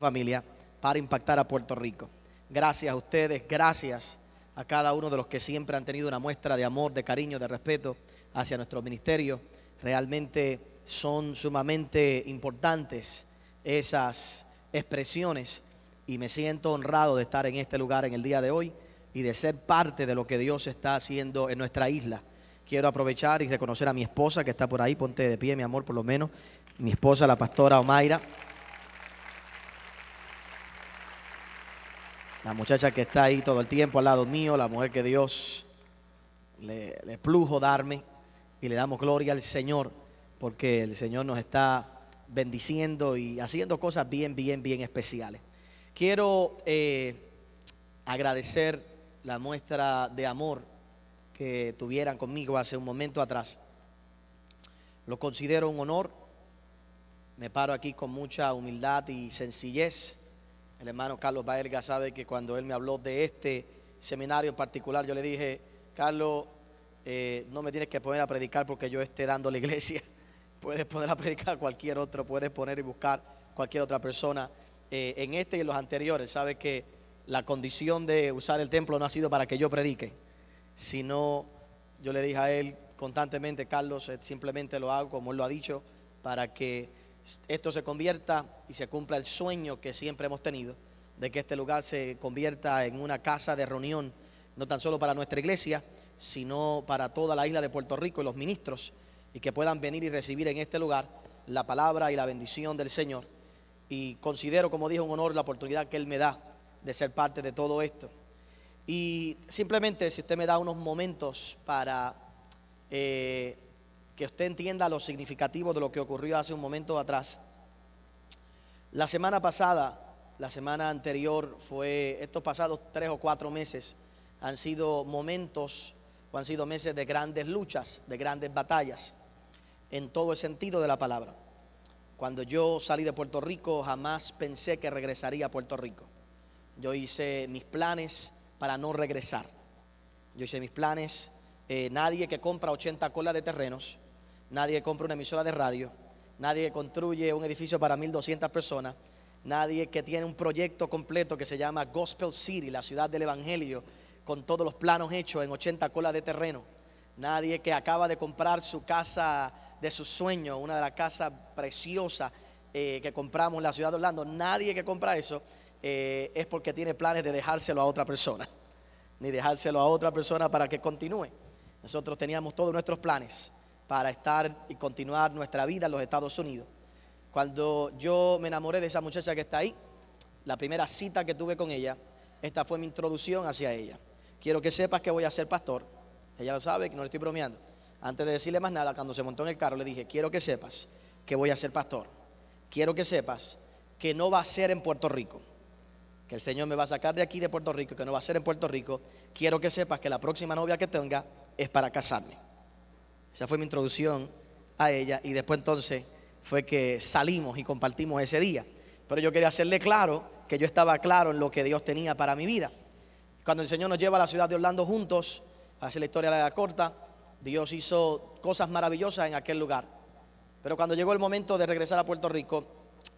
familia para impactar a Puerto Rico. Gracias a ustedes, gracias a cada uno de los que siempre han tenido una muestra de amor, de cariño, de respeto hacia nuestro ministerio. Realmente son sumamente importantes esas expresiones y me siento honrado de estar en este lugar en el día de hoy y de ser parte de lo que Dios está haciendo en nuestra isla. Quiero aprovechar y reconocer a mi esposa que está por ahí. Ponte de pie, mi amor, por lo menos. Mi esposa, la pastora Omaira. La muchacha que está ahí todo el tiempo al lado mío, la mujer que Dios le plujo darme, y le damos gloria al Señor porque el Señor nos está bendiciendo y haciendo cosas bien especiales. Quiero agradecer la muestra de amor que tuvieran conmigo hace un momento atrás. Lo considero un honor. Me paro aquí con mucha humildad y sencillez. El hermano Carlos Baelga sabe que cuando él me habló de este seminario en particular, yo le dije: Carlos, no me tienes que poner a predicar porque yo esté dando la iglesia. Puedes poner a predicar cualquier otro, puedes poner y buscar cualquier otra persona. En este y en los anteriores, sabe que la condición de usar el templo no ha sido para que yo predique, sino yo le dije a él constantemente: Carlos, simplemente lo hago como él lo ha dicho, para que esto se convierta y se cumpla el sueño que siempre hemos tenido, de que este lugar se convierta en una casa de reunión, no tan solo para nuestra iglesia, sino para toda la isla de Puerto Rico y los ministros, y que puedan venir y recibir en este lugar la palabra y la bendición del Señor. Y considero, como dije, un honor la oportunidad que Él me da de ser parte de todo esto. Y simplemente, si usted me da unos momentos para que usted entienda lo significativo de lo que ocurrió hace un momento atrás. La semana pasada, la semana anterior, estos pasados 3 o 4 meses han sido momentos o han sido meses de grandes luchas, de grandes batallas, en todo el sentido de la palabra. Cuando yo salí de Puerto Rico, jamás pensé que regresaría a Puerto Rico. Yo hice mis planes para no regresar. Yo hice mis planes. Nadie que compra 80 colas de terrenos, nadie que compra una emisora de radio, nadie que construye un edificio para 1,200 personas, nadie que tiene un proyecto completo que se llama Gospel City, la ciudad del Evangelio, con todos los planos hechos en 80 colas de terreno, nadie que acaba de comprar su casa de sus sueños, una de las casas preciosas que compramos en la ciudad de Orlando. Nadie que compra eso es porque tiene planes de dejárselo a otra persona, ni dejárselo a otra persona para que continúe. Nosotros teníamos todos nuestros planes para estar y continuar nuestra vida en los Estados Unidos. Cuando yo me enamoré de esa muchacha que está ahí, la primera cita que tuve con ella, esta fue mi introducción hacia ella. Quiero que sepas que voy a ser pastor. Ella lo sabe, que no le estoy bromeando. Antes de decirle más nada, cuando se montó en el carro, le dije: quiero que sepas que voy a ser pastor. Quiero que sepas que no va a ser en Puerto Rico, que el Señor me va a sacar de aquí de Puerto Rico, que no va a ser en Puerto Rico. Quiero que sepas que la próxima novia que tenga es para casarme. Esa fue mi introducción a ella, y después entonces fue que salimos y compartimos ese día. Pero yo quería hacerle claro que yo estaba claro en lo que Dios tenía para mi vida. Cuando el Señor nos lleva a la ciudad de Orlando juntos, a hacer la historia larga corta, Dios hizo cosas maravillosas en aquel lugar. Pero cuando llegó el momento de regresar a Puerto Rico,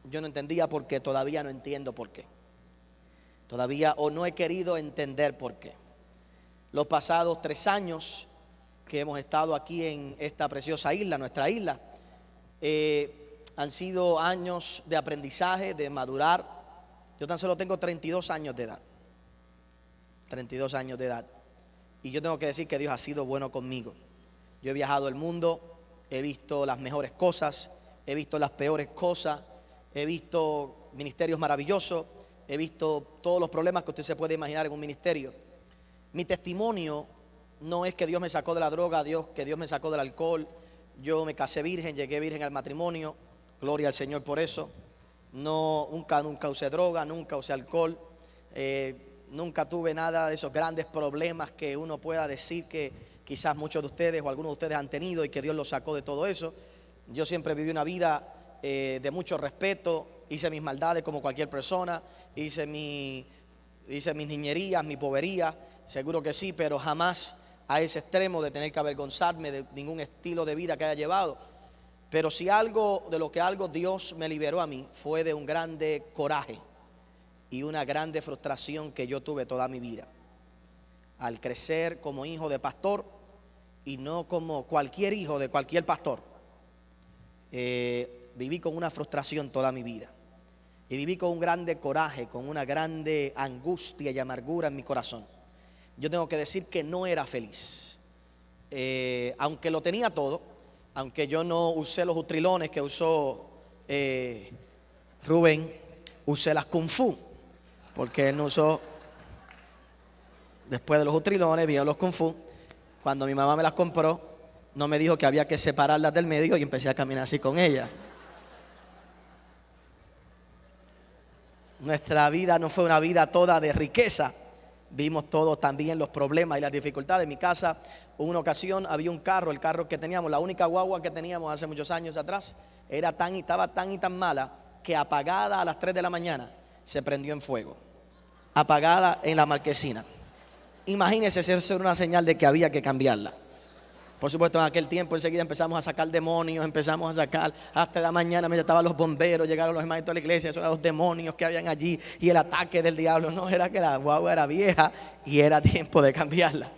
yo no entendía por qué. Todavía no entiendo por qué. Todavía, o no he querido entender por qué. Los pasados 3 años que hemos estado aquí en esta preciosa isla, nuestra isla, han sido años de aprendizaje, de madurar. Yo tan solo tengo 32 años de edad. 32 años de edad. Y yo tengo que decir que Dios ha sido bueno conmigo. Yo he viajado el mundo, he visto las mejores cosas, he visto las peores cosas, he visto ministerios maravillosos, he visto todos los problemas que usted se puede imaginar en un ministerio. Mi testimonio no es que Dios me sacó de la droga, que Dios me sacó del alcohol. Yo me casé virgen, llegué virgen al matrimonio. Gloria al Señor por eso. Nunca usé droga, nunca usé alcohol. Nunca tuve nada de esos grandes problemas que uno pueda decir que quizás muchos de ustedes o algunos de ustedes han tenido, y que Dios los sacó de todo eso. Yo siempre viví una vida de mucho respeto. Hice mis maldades como cualquier persona. Hice mis niñerías, mi povería, seguro que sí, pero jamás a ese extremo de tener que avergonzarme de ningún estilo de vida que haya llevado. Pero si algo Dios me liberó a mí, fue de un grande coraje. y una grande frustración que yo tuve toda mi vida. Al crecer como hijo de pastor y no como cualquier hijo de cualquier pastor, viví con una frustración toda mi vida. Y viví con un grande coraje, con una grande angustia y amargura en mi corazón. Yo tengo que decir que no era feliz. Aunque lo tenía todo, aunque yo no usé los utrilones que usó Rubén, usé las Kung Fu, porque él no usó. Después de los utrilones, vio los Kung Fu. Cuando mi mamá me las compró, no me dijo que había que separarlas del medio y empecé a caminar así con ellas. Nuestra vida no fue una vida toda de riqueza. Vimos todos también los problemas y las dificultades. En mi casa, en una ocasión había un carro, el carro que teníamos, la única guagua que teníamos hace muchos años atrás, estaba tan mala que apagada a las 3 de la mañana se prendió en fuego. Apagada en la marquesina. Imagínense, eso era una señal de que había que cambiarla. Por supuesto, en aquel tiempo enseguida empezamos a sacar demonios, empezamos a sacar hasta la mañana, mientras estaban los bomberos, llegaron los hermanos de la iglesia, esos eran los demonios que habían allí y el ataque del diablo. No, era que la guagua era vieja y era tiempo de cambiarla.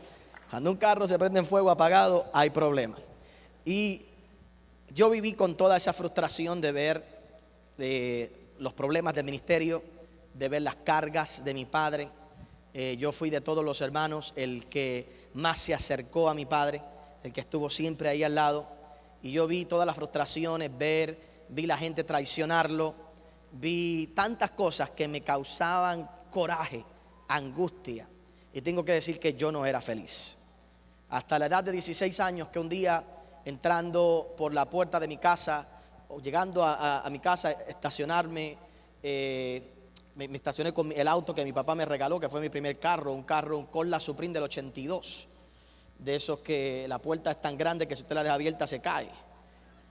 Cuando un carro se prende en fuego apagado, hay problemas. Y yo viví con toda esa frustración de ver los problemas del ministerio, de ver las cargas de mi padre. Yo fui de todos los hermanos el que más se acercó a mi padre, el que estuvo siempre ahí al lado. Y yo vi todas las frustraciones, vi la gente traicionarlo, vi tantas cosas que me causaban coraje, angustia. Y tengo que decir que yo no era feliz. Hasta la edad de 16 años, que un día entrando por la puerta de mi casa, o llegando a mi casa, estacionarme, me estacioné con el auto que mi papá me regaló, que fue mi primer carro, un Corolla Supreme del 82. De esos que la puerta es tan grande que si usted la deja abierta se cae.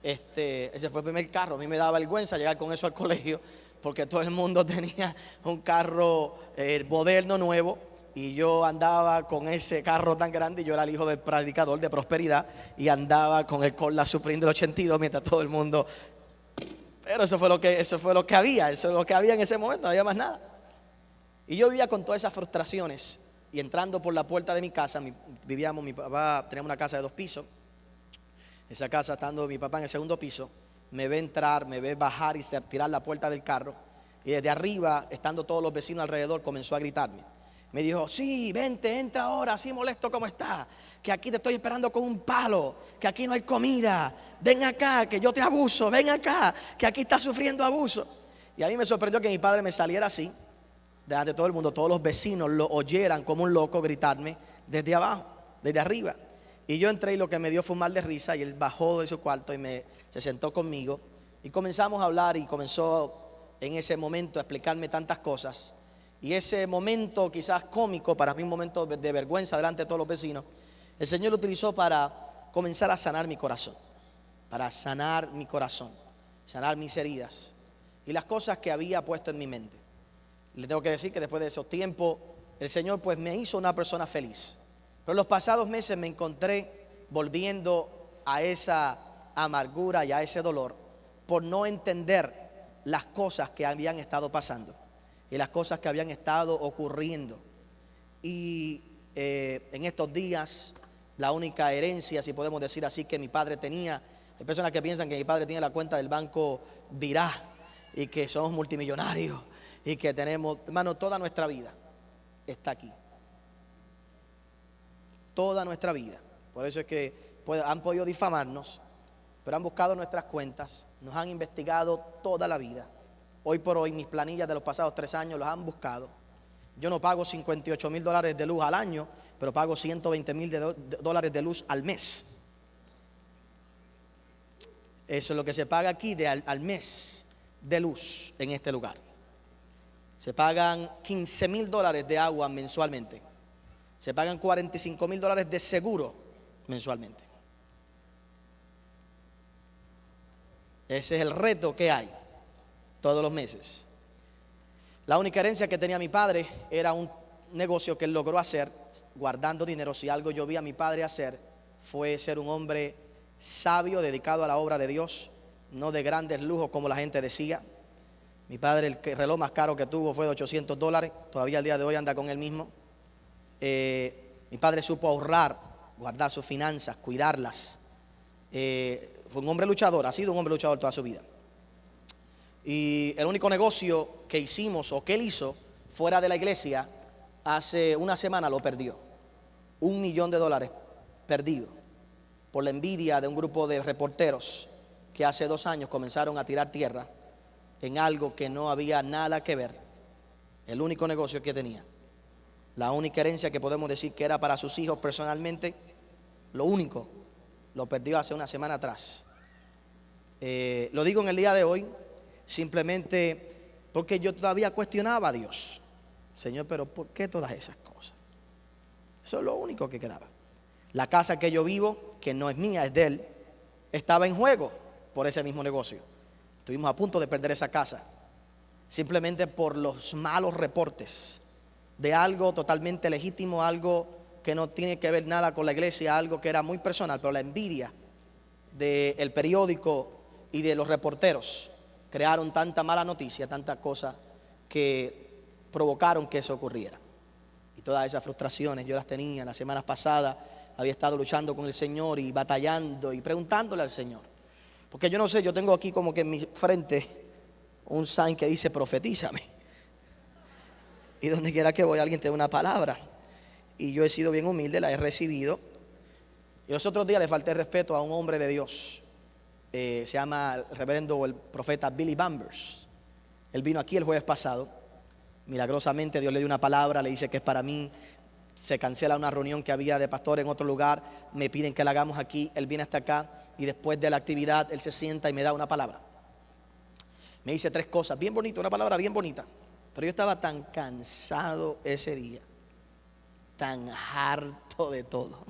Ese fue el primer carro. A mí me daba vergüenza llegar con eso al colegio, porque todo el mundo tenía un carro moderno, nuevo, y yo andaba con ese carro tan grande. Y yo era el hijo del predicador de prosperidad y andaba con el Corolla Supreme del 82 mientras todo el mundo. Pero eso fue lo que había en ese momento, no había más nada. Y yo vivía con todas esas frustraciones. Y entrando por la puerta de mi casa, mi papá tenía una casa de 2 pisos. Esa casa, estando mi papá en el segundo piso, me ve entrar, me ve bajar y tirar la puerta del carro. Y desde arriba, estando todos los vecinos alrededor, comenzó a gritarme. Me dijo: sí, vente, entra ahora, así molesto como está, que aquí te estoy esperando con un palo, que aquí no hay comida, ven acá, que yo te abuso, ven acá, que aquí estás sufriendo abuso. Y a mí me sorprendió que mi padre me saliera así, delante de todo el mundo, todos los vecinos lo oyeran como un loco gritarme desde abajo, desde arriba. Y yo entré y lo que me dio fue un mal de risa, y él bajó de su cuarto y se sentó conmigo y comenzamos a hablar, y comenzó en ese momento a explicarme tantas cosas. Y ese momento quizás cómico, para mí un momento de vergüenza delante de todos los vecinos, el Señor lo utilizó para comenzar a sanar mi corazón, sanar mis heridas y las cosas que había puesto en mi mente. Le tengo que decir que después de esos tiempos, el Señor pues me hizo una persona feliz. Pero en los pasados meses me encontré volviendo a esa amargura y a ese dolor por no entender las cosas que habían estado pasando y las cosas que habían estado ocurriendo. Y en estos días, la única herencia, si podemos decir así, que mi padre tenía, hay personas que piensan que mi padre tiene la cuenta del banco Virá y que somos multimillonarios y que tenemos, hermano, toda nuestra vida está aquí. Toda nuestra vida. Por eso es que han podido difamarnos, pero han buscado nuestras cuentas, nos han investigado toda la vida. Hoy por hoy mis planillas de los pasados 3 años los han buscado. Yo no pago $58,000 de luz al año, pero pago $120,000 de luz al mes. Eso es lo que se paga aquí al mes de luz en este lugar. Se pagan $15,000 de agua mensualmente. Se pagan $45,000 de seguro mensualmente. Ese es el reto que hay todos los meses. La única herencia que tenía mi padre era un negocio que él logró hacer guardando dinero. Si algo yo vi a mi padre hacer, fue ser un hombre sabio, dedicado a la obra de Dios, no de grandes lujos como la gente decía. Mi padre, el reloj más caro que tuvo fue de $800. Todavía al día de hoy anda con él mismo. Mi padre supo ahorrar, guardar sus finanzas, cuidarlas. Fue un hombre luchador, ha sido un hombre luchador toda su vida. Y el único negocio que hicimos o que él hizo fuera de la iglesia, hace una semana lo perdió. $1 millón perdido por la envidia de un grupo de reporteros que hace 2 años comenzaron a tirar tierra en algo que no había nada que ver. El único negocio que tenía, la única herencia que podemos decir que era para sus hijos personalmente, lo único, lo perdió hace una semana atrás. Lo digo en el día de hoy simplemente porque yo todavía cuestionaba a Dios. Señor, pero ¿por qué todas esas cosas? Eso es lo único que quedaba. La casa que yo vivo, que no es mía, es de él, estaba en juego por ese mismo negocio. Estuvimos a punto de perder esa casa, simplemente por los malos reportes de algo totalmente legítimo, algo que no tiene que ver nada con la iglesia, algo que era muy personal, pero la envidia del periódico y de los reporteros crearon tanta mala noticia, tanta cosa que provocaron que eso ocurriera. Y todas esas frustraciones yo las tenía. Las semanas pasadas había estado luchando con el Señor y batallando y preguntándole al Señor, porque yo no sé, yo tengo aquí como que en mi frente un sign que dice profetízame, y donde quiera que voy alguien te da una palabra, y yo he sido bien humilde, la he recibido. Y los otros días le falté respeto a un hombre de Dios, se llama el reverendo o el profeta Billy Bambers. Él vino aquí el jueves pasado. Milagrosamente Dios le dio una palabra, le dice que es para mí. Se cancela una reunión que había de pastor en otro lugar, me piden que la hagamos aquí. Él viene hasta acá y después de la actividad él se sienta y me da una palabra. Me dice 3 cosas, bien bonito, una palabra bien bonita. Pero yo estaba tan cansado ese día, tan harto de todo,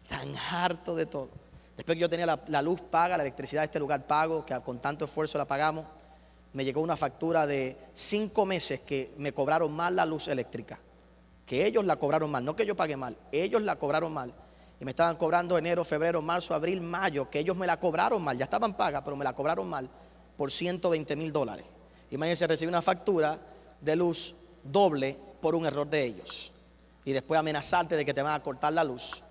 tan harto de todo. Después que yo tenía la luz paga, la electricidad de este lugar pago, que con tanto esfuerzo la pagamos, me llegó una factura de 5 meses que me cobraron mal la luz eléctrica, que ellos la cobraron mal, no que yo pagué mal, ellos la cobraron mal. Y me estaban cobrando enero, febrero, marzo, abril, mayo, que ellos me la cobraron mal, ya estaban pagas, pero me la cobraron mal por $120,000. Imagínense, recibí una factura de luz doble por un error de ellos. Y después amenazarte de que te van a cortar la luz,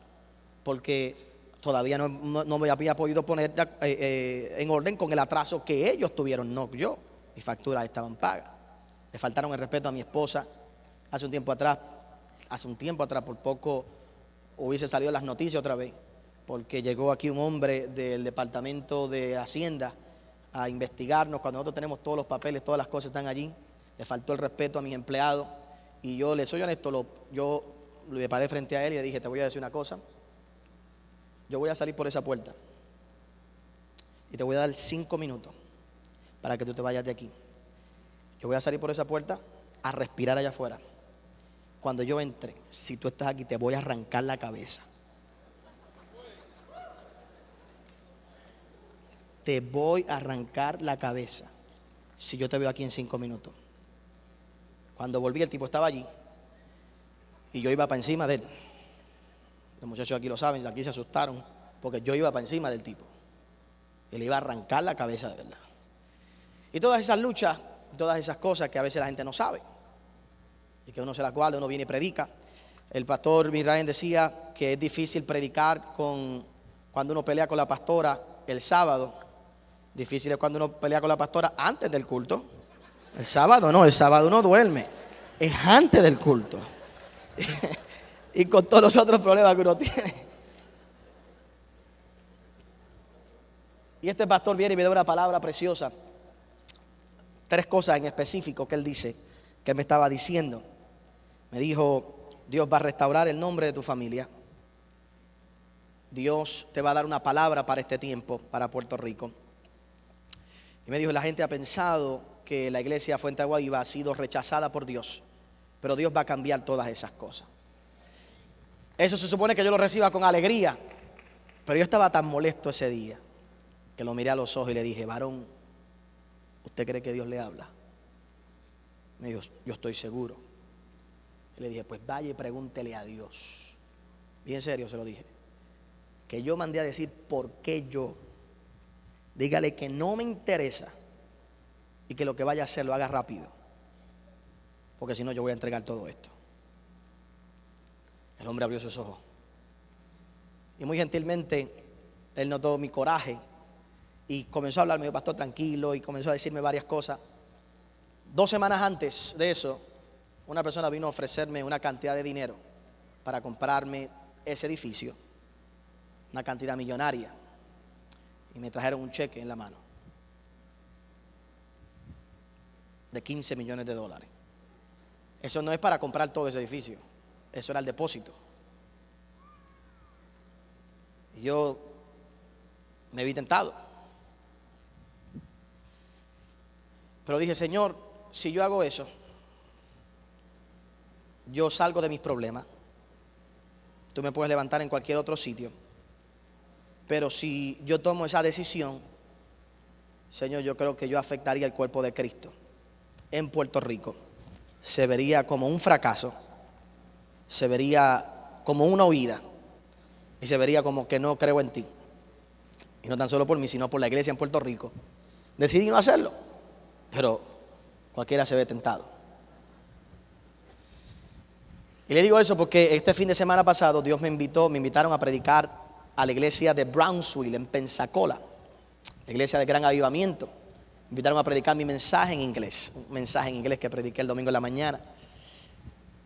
porque todavía no me había podido poner en orden con el atraso que ellos tuvieron, no yo. Mis facturas estaban pagas. Le faltaron el respeto a mi esposa. Hace un tiempo atrás, por poco hubiese salido las noticias otra vez, porque llegó aquí un hombre del departamento de Hacienda a investigarnos cuando nosotros tenemos todos los papeles, todas las cosas están allí. Le faltó el respeto a mis empleados y yo le soy honesto, yo me paré frente a él y le dije, te voy a decir una cosa, yo voy a salir por esa puerta y te voy a dar 5 minutos para que tú te vayas de aquí. Yo voy a salir por esa puerta a respirar allá afuera. Cuando yo entre, si tú estás aquí, te voy a arrancar la cabeza. Te voy a arrancar la cabeza si yo te veo aquí en 5 minutos. Cuando volví, el tipo estaba allí y yo iba para encima de él. Los muchachos aquí lo saben, aquí se asustaron porque yo iba para encima del tipo y le iba a arrancar la cabeza de verdad. Y todas esas luchas, todas esas cosas que a veces la gente no sabe y que uno se las guarda, uno viene y predica. El pastor Misraim decía que es difícil predicar cuando uno pelea con la pastora el sábado. Difícil es cuando uno pelea con la pastora antes del culto. El sábado uno duerme, es antes del culto. Y con todos los otros problemas que uno tiene. Y este pastor viene y me da una palabra preciosa. 3 cosas en específico que él dice, que él me estaba diciendo. Me dijo, Dios va a restaurar el nombre de tu familia. Dios te va a dar una palabra para este tiempo, para Puerto Rico. Y me dijo, la gente ha pensado que la iglesia Fuente Agua Viva ha sido rechazada por Dios, pero Dios va a cambiar todas esas cosas. Eso se supone que yo lo reciba con alegría, pero yo estaba tan molesto ese día que lo miré a los ojos y le dije, varón, ¿usted cree que Dios le habla? Me dijo, yo estoy seguro. Y le dije, pues vaya y pregúntele a Dios. Bien serio se lo dije. Que yo mandé a decir, ¿por qué yo? Dígale que no me interesa y que lo que vaya a hacer lo haga rápido, porque si no yo voy a entregar todo esto. El hombre abrió sus ojos y muy gentilmente él notó mi coraje y comenzó a hablarme. Me dijo: pastor, tranquilo, y comenzó a decirme varias cosas. 2 semanas antes de eso, una persona vino a ofrecerme una cantidad de dinero para comprarme ese edificio, una cantidad millonaria, y me trajeron un cheque en la mano de $15 millones. Eso no es para comprar todo ese edificio, eso era el depósito. Y yo me vi tentado, pero dije: Señor, si yo hago eso, yo salgo de mis problemas. Tú me puedes levantar en cualquier otro sitio, pero si yo tomo esa decisión, Señor, yo creo que yo afectaría el cuerpo de Cristo en Puerto Rico. Se vería como un fracaso, se vería como una huida, y se vería como que no creo en ti. Y no tan solo por mí, sino por la iglesia en Puerto Rico. Decidí no hacerlo, pero cualquiera se ve tentado. Y le digo eso porque este fin de semana pasado Dios me invitaron a predicar a la iglesia de Brownsville, en Pensacola, la iglesia de Gran Avivamiento. Me invitaron a predicar mi mensaje en inglés, un mensaje en inglés que prediqué el domingo en la mañana.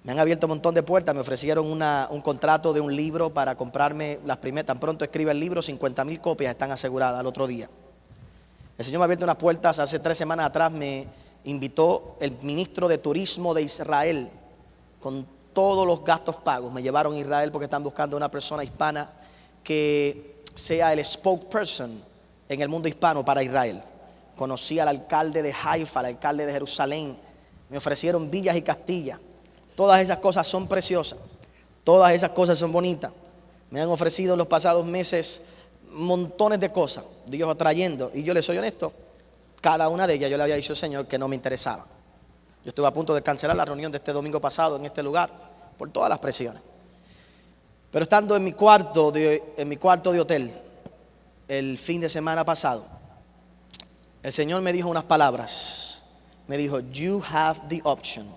Me han abierto un montón de puertas. Me ofrecieron un contrato de un libro para comprarme las primeras. Tan pronto escribe el libro, 50,000 copias están aseguradas al otro día. El Señor me ha abierto unas puertas. Hace 3 semanas atrás me invitó el ministro de Turismo de Israel con todos los gastos pagos. Me llevaron a Israel porque están buscando una persona hispana que sea el spokesperson en el mundo hispano para Israel. Conocí al alcalde de Haifa, al alcalde de Jerusalén. Me ofrecieron villas y castillas. Todas esas cosas son preciosas, todas esas cosas son bonitas. Me han ofrecido en los pasados meses montones de cosas, Dios atrayendo, y yo les soy honesto, cada una de ellas yo le había dicho al Señor que no me interesaba. Yo estuve a punto de cancelar la reunión de este domingo pasado en este lugar por todas las presiones. Pero estando en mi cuarto de hotel el fin de semana pasado, el Señor me dijo unas palabras. Me dijo: you have the option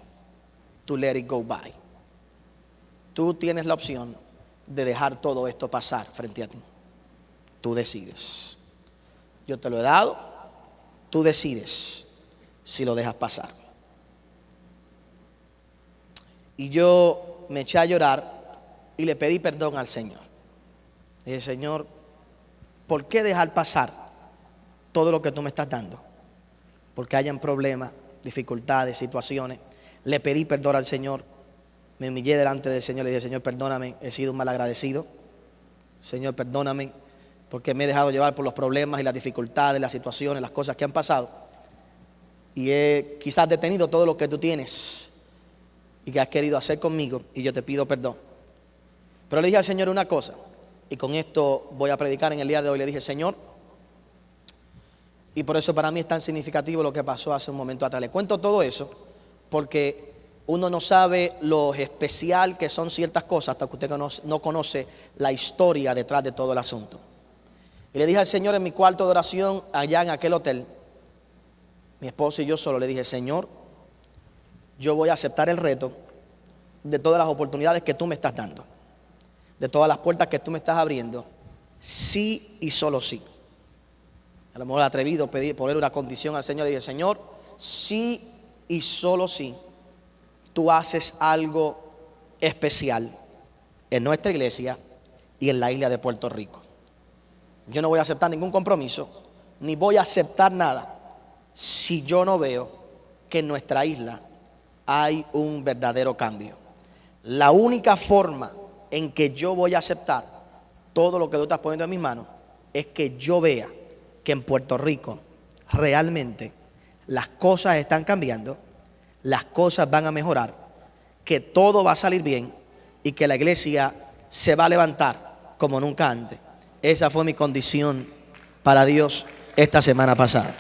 to let it go by. Tú tienes la opción de dejar todo esto pasar frente a ti. Tú decides. Yo te lo he dado, tú decides si lo dejas pasar. Y yo me eché a llorar y le pedí perdón al Señor. Dije: Señor, ¿por qué dejar pasar todo lo que tú me estás dando? Porque hayan problemas, dificultades, situaciones. Le pedí perdón al Señor. Me humillé delante del Señor. Le dije: Señor, perdóname, he sido un malagradecido. Señor, perdóname porque me he dejado llevar por los problemas y las dificultades, las situaciones, las cosas que han pasado. Y he quizás detenido todo lo que tú tienes y que has querido hacer conmigo, y yo te pido perdón. Pero le dije al Señor una cosa, y con esto voy a predicar en el día de hoy. Le dije: Señor, y por eso para mí es tan significativo lo que pasó hace un momento atrás. Le cuento todo eso porque uno no sabe lo especial que son ciertas cosas hasta que usted no conoce la historia detrás de todo el asunto. Y le dije al Señor en mi cuarto de oración allá en aquel hotel, mi esposo y yo solo, le dije: Señor, yo voy a aceptar el reto de todas las oportunidades que tú me estás dando, de todas las puertas que tú me estás abriendo, sí y solo sí. A lo mejor atrevido poner una condición al Señor. Le dije: Señor, sí y solo sí, tú haces algo especial en nuestra iglesia y en la isla de Puerto Rico. Yo no voy a aceptar ningún compromiso, ni voy a aceptar nada si yo no veo que en nuestra isla hay un verdadero cambio. La única forma en que yo voy a aceptar todo lo que tú estás poniendo en mis manos es que yo vea que en Puerto Rico realmente las cosas están cambiando, las cosas van a mejorar, que todo va a salir bien y que la iglesia se va a levantar como nunca antes. Esa fue mi condición para Dios esta semana pasada.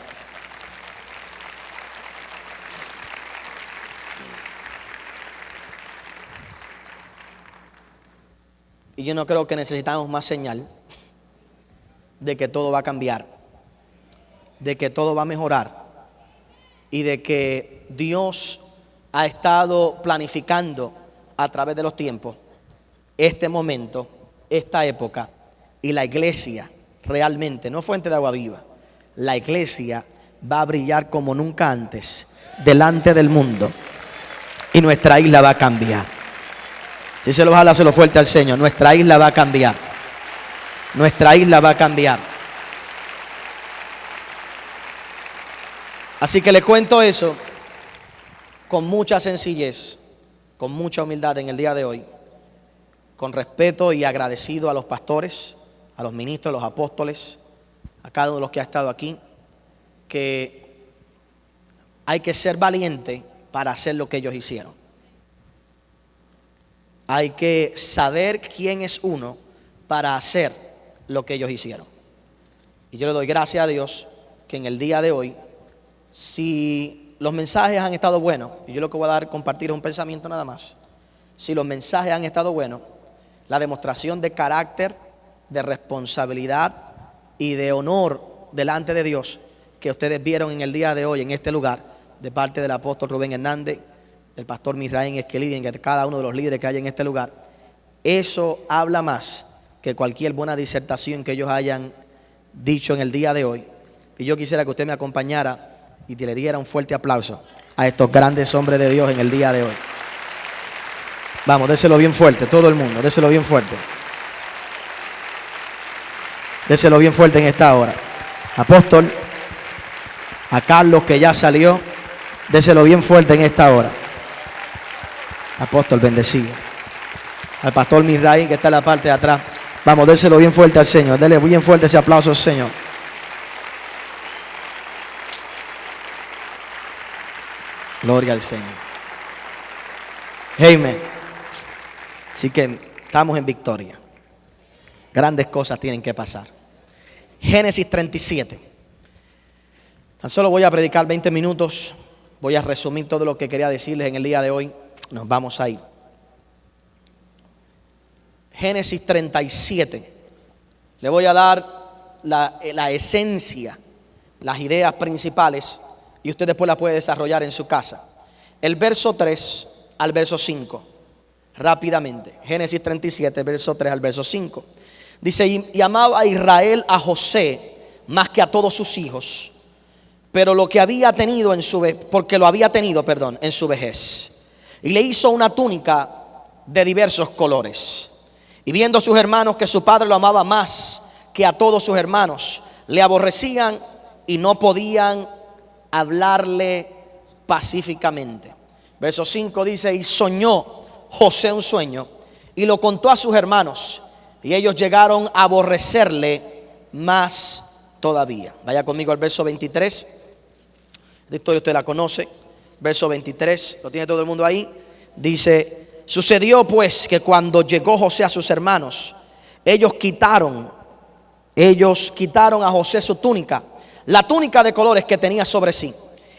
Y yo no creo que necesitamos más señal de que todo va a cambiar, de que todo va a mejorar, y de que Dios ha estado planificando a través de los tiempos este momento, esta época, y la iglesia realmente, no Fuente de Agua Viva, la iglesia va a brillar como nunca antes delante del mundo y nuestra isla va a cambiar. Si se lo jala, se lo fuerte al Señor. Nuestra isla va a cambiar. Nuestra isla va a cambiar. Así que le cuento eso con mucha sencillez, con mucha humildad en el día de hoy, con respeto y agradecido a los pastores, a los ministros, a los apóstoles, a cada uno de los que ha estado aquí, que hay que ser valiente para hacer lo que ellos hicieron. Hay que saber quién es uno para hacer lo que ellos hicieron. Y yo le doy gracias a Dios que en el día de hoy, si los mensajes han estado buenos, y yo lo que voy a dar, compartir es un pensamiento nada más. Si los mensajes han estado buenos, la demostración de carácter, de responsabilidad y de honor delante de Dios que ustedes vieron en el día de hoy en este lugar, de parte del apóstol Rubén Hernández, del pastor Misraín Esquelí, de cada uno de los líderes que hay en este lugar, eso habla más que cualquier buena disertación que ellos hayan dicho en el día de hoy. Y yo quisiera que usted me acompañara y le diera un fuerte aplauso a estos grandes hombres de Dios en el día de hoy. Vamos, déselo bien fuerte, todo el mundo, déselo bien fuerte. Déselo bien fuerte en esta hora. Apóstol, a Carlos que ya salió, déselo bien fuerte en esta hora. Apóstol, bendecido. Al pastor Misraín que está en la parte de atrás. Vamos, déselo bien fuerte al Señor. Dele bien fuerte ese aplauso al Señor. Gloria al Señor. Amén. Así que estamos en victoria. Grandes cosas tienen que pasar. Génesis 37. Tan solo voy a predicar 20 minutos. Voy a resumir todo lo que quería decirles en el día de hoy. Nos vamos a ir. Génesis 37. Le voy a dar la esencia, las ideas principales, y usted después la puede desarrollar en su casa. El verso 3 al verso 5. Rápidamente. Génesis 37, verso 3 al verso 5. Dice: y amaba a Israel a José más que a todos sus hijos, pero lo que había tenido porque lo había tenido, en su vejez. Y le hizo una túnica de diversos colores. Y viendo sus hermanos que su padre lo amaba más que a todos sus hermanos, le aborrecían y no podían hablarle pacíficamente. Verso 5 dice: y soñó José un sueño y lo contó a sus hermanos, y ellos llegaron a aborrecerle más todavía. Vaya conmigo al verso 23. La historia usted la conoce. Verso 23, lo tiene todo el mundo ahí. Dice: sucedió pues que cuando llegó José a sus hermanos, ellos quitaron a José su túnica, la túnica de colores que tenía sobre sí,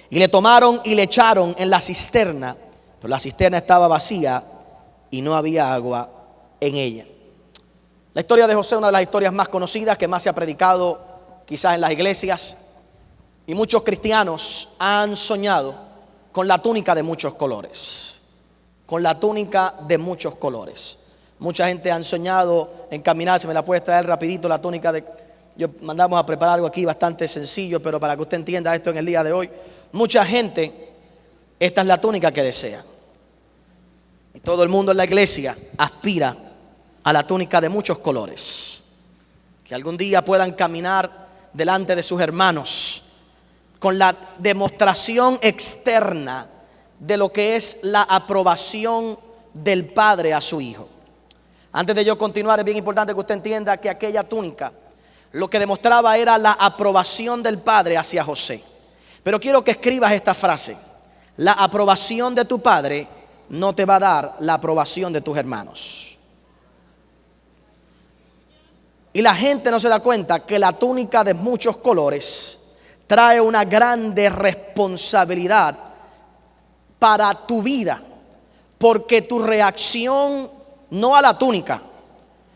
y le tomaron y le echaron en la cisterna, pero la cisterna estaba vacía y no había agua en ella. La historia de José es una de las historias más conocidas, que más se ha predicado quizás en las iglesias, y muchos cristianos han soñado con la túnica de muchos colores. Con la túnica de muchos colores. Mucha gente han soñado en caminar. Se me la puede traer rapidito la túnica de... Yo mandamos a preparar algo aquí bastante sencillo, pero para que usted entienda esto en el día de hoy. Mucha gente, esta es la túnica que desea. Y todo el mundo en la iglesia aspira a la túnica de muchos colores. Que algún día puedan caminar delante de sus hermanos con la demostración externa de lo que es la aprobación del padre a su hijo. Antes de yo continuar, es bien importante que usted entienda que aquella túnica lo que demostraba era la aprobación del padre hacia José. Pero quiero que escribas esta frase: la aprobación de tu padre no te va a dar la aprobación de tus hermanos. Y la gente no se da cuenta que la túnica de muchos colores trae una grande responsabilidad para tu vida, porque tu reacción no a la túnica,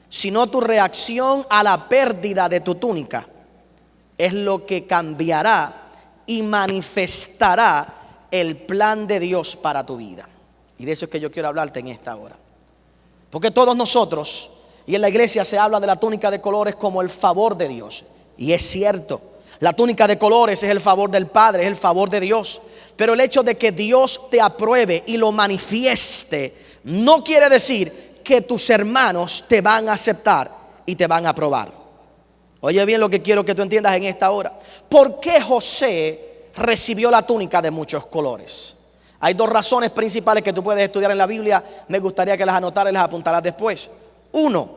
sino tu reacción a la pérdida de tu túnica es lo que cambiará y manifestará el plan de Dios para tu vida. Y de eso es que yo quiero hablarte en esta hora. Porque todos nosotros, y en la iglesia se habla de la túnica de colores como el favor de Dios. Y es cierto, la túnica de colores es el favor del Padre, es el favor de Dios. Pero el hecho de que Dios te apruebe y lo manifieste no quiere decir que tus hermanos te van a aceptar y te van a aprobar. Oye bien lo que quiero que tú entiendas en esta hora. ¿Por qué José recibió la túnica de muchos colores? Hay dos razones principales que tú puedes estudiar en la Biblia. Me gustaría que las anotaras y las apuntaras después. Uno,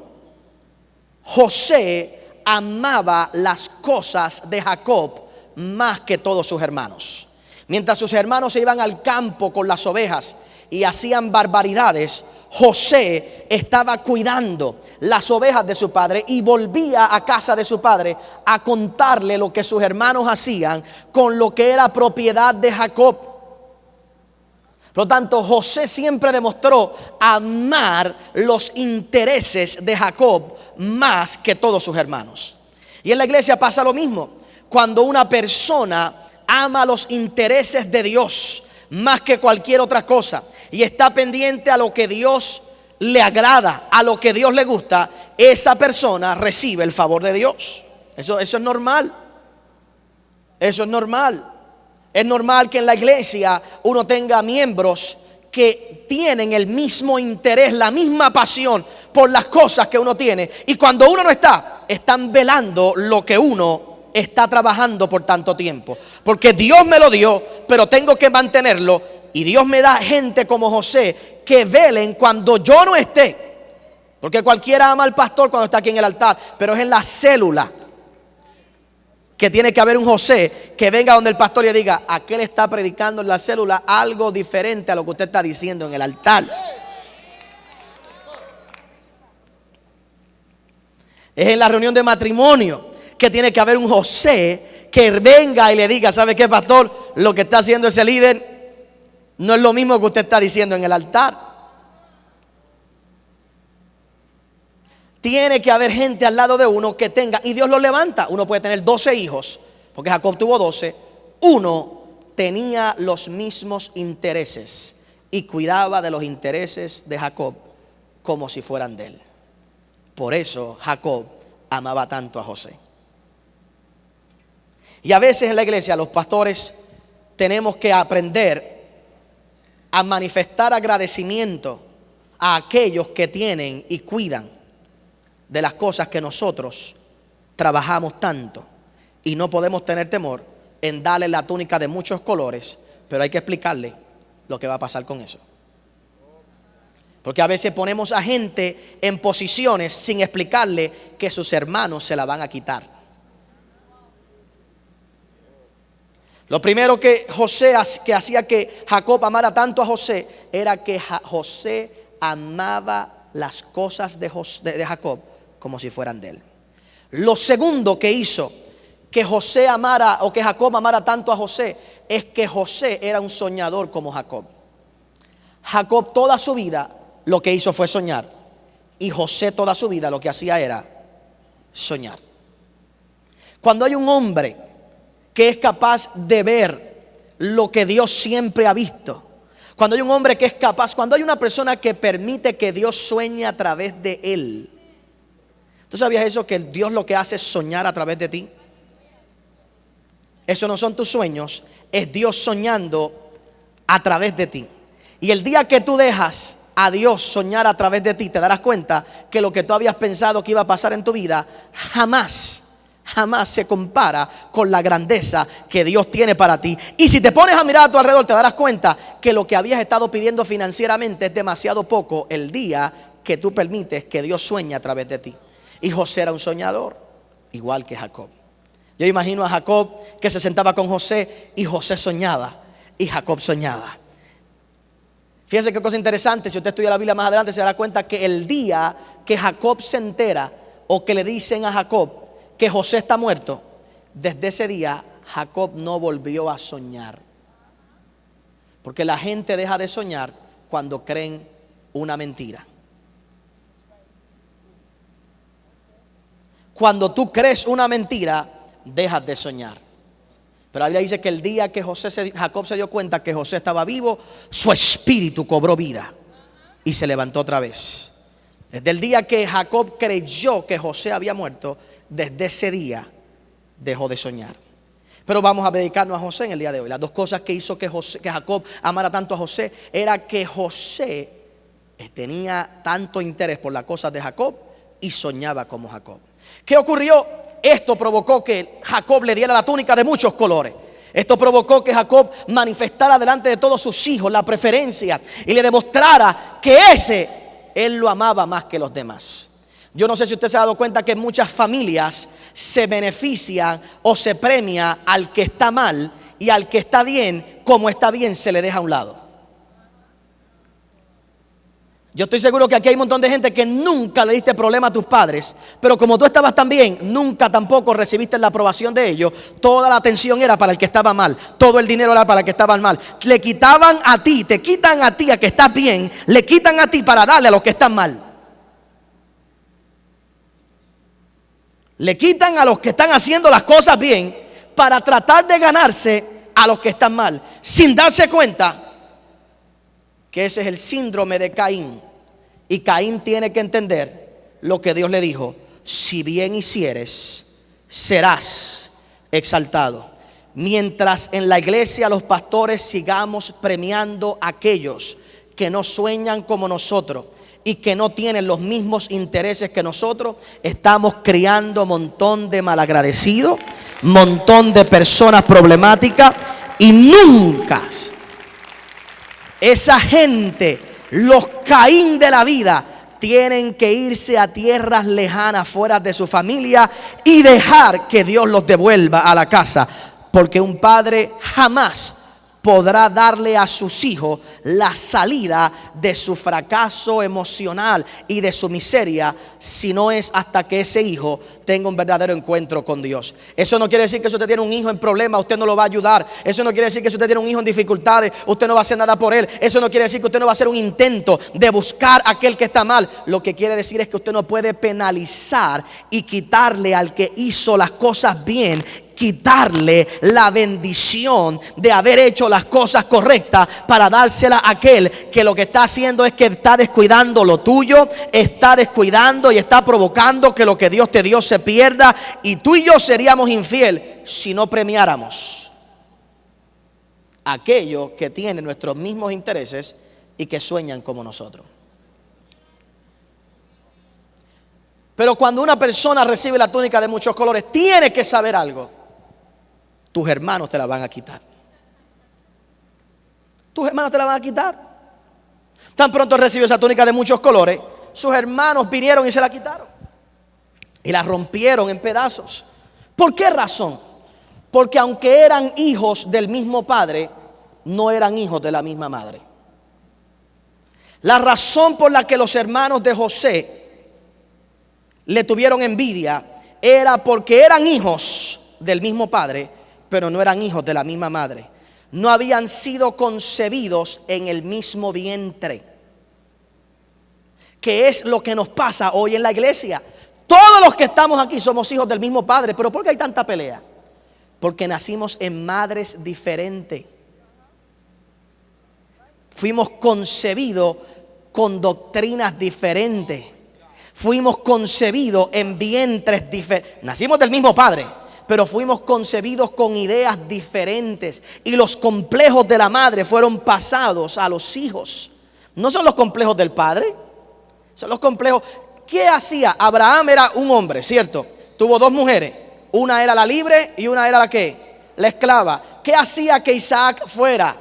José amaba las cosas de Jacob más que todos sus hermanos. Mientras sus hermanos se iban al campo con las ovejas y hacían barbaridades, José estaba cuidando las ovejas de su padre y volvía a casa de su padre a contarle lo que sus hermanos hacían con lo que era propiedad de Jacob. Por lo tanto, José siempre demostró amar los intereses de Jacob más que todos sus hermanos. Y en la iglesia pasa lo mismo. Cuando una persona ama los intereses de Dios más que cualquier otra cosa y está pendiente a lo que Dios le agrada, a lo que Dios le gusta, esa persona recibe el favor de Dios. Eso es normal. Eso es normal. Es normal que en la iglesia uno tenga miembros que tienen el mismo interés, la misma pasión por las cosas que uno tiene. Y cuando uno no está, están velando lo que uno está trabajando por tanto tiempo. Porque Dios me lo dio, pero tengo que mantenerlo. Y Dios me da gente como José que velen cuando yo no esté. Porque cualquiera ama al pastor cuando está aquí en el altar, pero es en la célula que tiene que haber un José que venga donde el pastor y le diga: aquel está predicando en la célula algo diferente a lo que usted está diciendo en el altar. Es en la reunión de matrimonio que tiene que haber un José que venga y le diga: ¿sabe qué, pastor? Lo que está haciendo ese líder no es lo mismo que usted está diciendo en el altar. Tiene que haber gente al lado de uno que tenga, y Dios lo levanta. Uno puede tener 12 hijos, porque Jacob tuvo 12. Uno tenía los mismos intereses y cuidaba de los intereses de Jacob como si fueran de él. Por eso Jacob amaba tanto a José. Y a veces en la iglesia los pastores tenemos que aprender a manifestar agradecimiento a aquellos que tienen y cuidan de las cosas que nosotros trabajamos tanto, y no podemos tener temor en darle la túnica de muchos colores, pero hay que explicarle lo que va a pasar con eso. Porque a veces ponemos a gente en posiciones sin explicarle que sus hermanos se la van a quitar. Lo primero que hacía que Jacob amara tanto a José era que José amaba las cosas de Jacob como si fueran de él. Lo segundo que hizo que José amara, o que Jacob amara tanto a José, es que José era un soñador como Jacob. Jacob toda su vida lo que hizo fue soñar, y José toda su vida lo que hacía era soñar. Cuando hay un hombre que es capaz de ver lo que Dios siempre ha visto, cuando hay un hombre que es capaz, cuando hay una persona que permite que Dios sueñe a través de él. ¿Tú sabías eso? Que Dios lo que hace es soñar a través de ti. Eso no son tus sueños, es Dios soñando a través de ti. Y el día que tú dejas a Dios soñar a través de ti, te darás cuenta que lo que tú habías pensado que iba a pasar en tu vida jamás se compara con la grandeza que Dios tiene para ti. Y si te pones a mirar a tu alrededor, te darás cuenta que lo que habías estado pidiendo financieramente es demasiado poco el día que tú permites que Dios sueñe a través de ti. Y José era un soñador, igual que Jacob. Yo imagino a Jacob que se sentaba con José y José soñaba y Jacob soñaba. Fíjense qué cosa interesante. Si usted estudia la Biblia más adelante, se dará cuenta que el día que Jacob se entera, o que le dicen a Jacob que José está muerto, desde ese día Jacob no volvió a soñar. Porque la gente deja de soñar cuando creen una mentira. Cuando tú crees una mentira, dejas de soñar. Pero la Biblia dice que el día que Jacob se dio cuenta que José estaba vivo, su espíritu cobró vida y se levantó otra vez. Desde el día que Jacob creyó que José había muerto, desde ese día dejó de soñar. Pero vamos a dedicarnos a José en el día de hoy. Las dos cosas que hizo que Jacob amara tanto a José era que José tenía tanto interés por las cosas de Jacob y soñaba como Jacob. ¿Qué ocurrió? Esto provocó que Jacob le diera la túnica de muchos colores. Esto provocó que Jacob manifestara delante de todos sus hijos la preferencia y le demostrara que él lo amaba más que los demás. Yo no sé si usted se ha dado cuenta que en muchas familias se beneficia o se premia al que está mal, y al que está bien, como está bien, se le deja a un lado. Yo estoy seguro que aquí hay un montón de gente que nunca le diste problema a tus padres, pero como tú estabas tan bien, nunca tampoco recibiste la aprobación de ellos. Toda la atención era para el que estaba mal, todo el dinero era para el que estaba mal. Le quitaban a ti, te quitan a ti a que estás bien, le quitan a ti para darle a los que están mal. Le quitan a los que están haciendo las cosas bien para tratar de ganarse a los que están mal, sin darse cuenta que ese es el síndrome de Caín. Y Caín tiene que entender lo que Dios le dijo: si bien hicieres, serás exaltado. Mientras en la iglesia los pastores sigamos premiando a aquellos que no sueñan como nosotros y que no tienen los mismos intereses que nosotros, estamos criando un montón de malagradecidos, montón de personas problemáticas, y nunca esa gente, los Caín de la vida, tienen que irse a tierras lejanas, fuera de su familia, y dejar que Dios los devuelva a la casa, porque un padre jamás podrá darle a sus hijos la salida de su fracaso emocional y de su miseria, si no es hasta que ese hijo tenga un verdadero encuentro con Dios. Eso no quiere decir que si usted tiene un hijo en problemas, usted no lo va a ayudar. Eso no quiere decir que si usted tiene un hijo en dificultades, usted no va a hacer nada por él. Eso no quiere decir que usted no va a hacer un intento de buscar a aquel que está mal. Lo que quiere decir es que usted no puede penalizar y quitarle al que hizo las cosas bien, quitarle la bendición de haber hecho las cosas correctas para dársela a aquel que lo que está haciendo es que está descuidando lo tuyo, está descuidando y está provocando que lo que Dios te dio se pierda. Y tú y yo seríamos infieles si no premiáramos a aquellos que tienen nuestros mismos intereses y que sueñan como nosotros. Pero cuando una persona recibe la túnica de muchos colores, tiene que saber algo: tus hermanos te la van a quitar. Tus hermanos te la van a quitar. Tan pronto recibió esa túnica de muchos colores, sus hermanos vinieron y se la quitaron y la rompieron en pedazos. ¿Por qué razón? Porque aunque eran hijos del mismo padre, no eran hijos de la misma madre. La razón por la que los hermanos de José le tuvieron envidia era porque eran hijos del mismo padre, pero no eran hijos de la misma madre. No habían sido concebidos en el mismo vientre, que es lo que nos pasa hoy en la iglesia. Todos los que estamos aquí somos hijos del mismo padre. ¿Pero por qué hay tanta pelea? Porque nacimos en madres diferentes. Fuimos concebidos con doctrinas diferentes. Fuimos concebidos en vientres diferentes. Nacimos del mismo padre, pero fuimos concebidos con ideas diferentes. Y los complejos de la madre fueron pasados a los hijos. No son los complejos del padre, son los complejos. ¿Qué hacía? Abraham era un hombre, ¿cierto? Tuvo dos mujeres. Una era la libre y una era la ¿qué? La esclava. ¿Qué hacía que Isaac fuera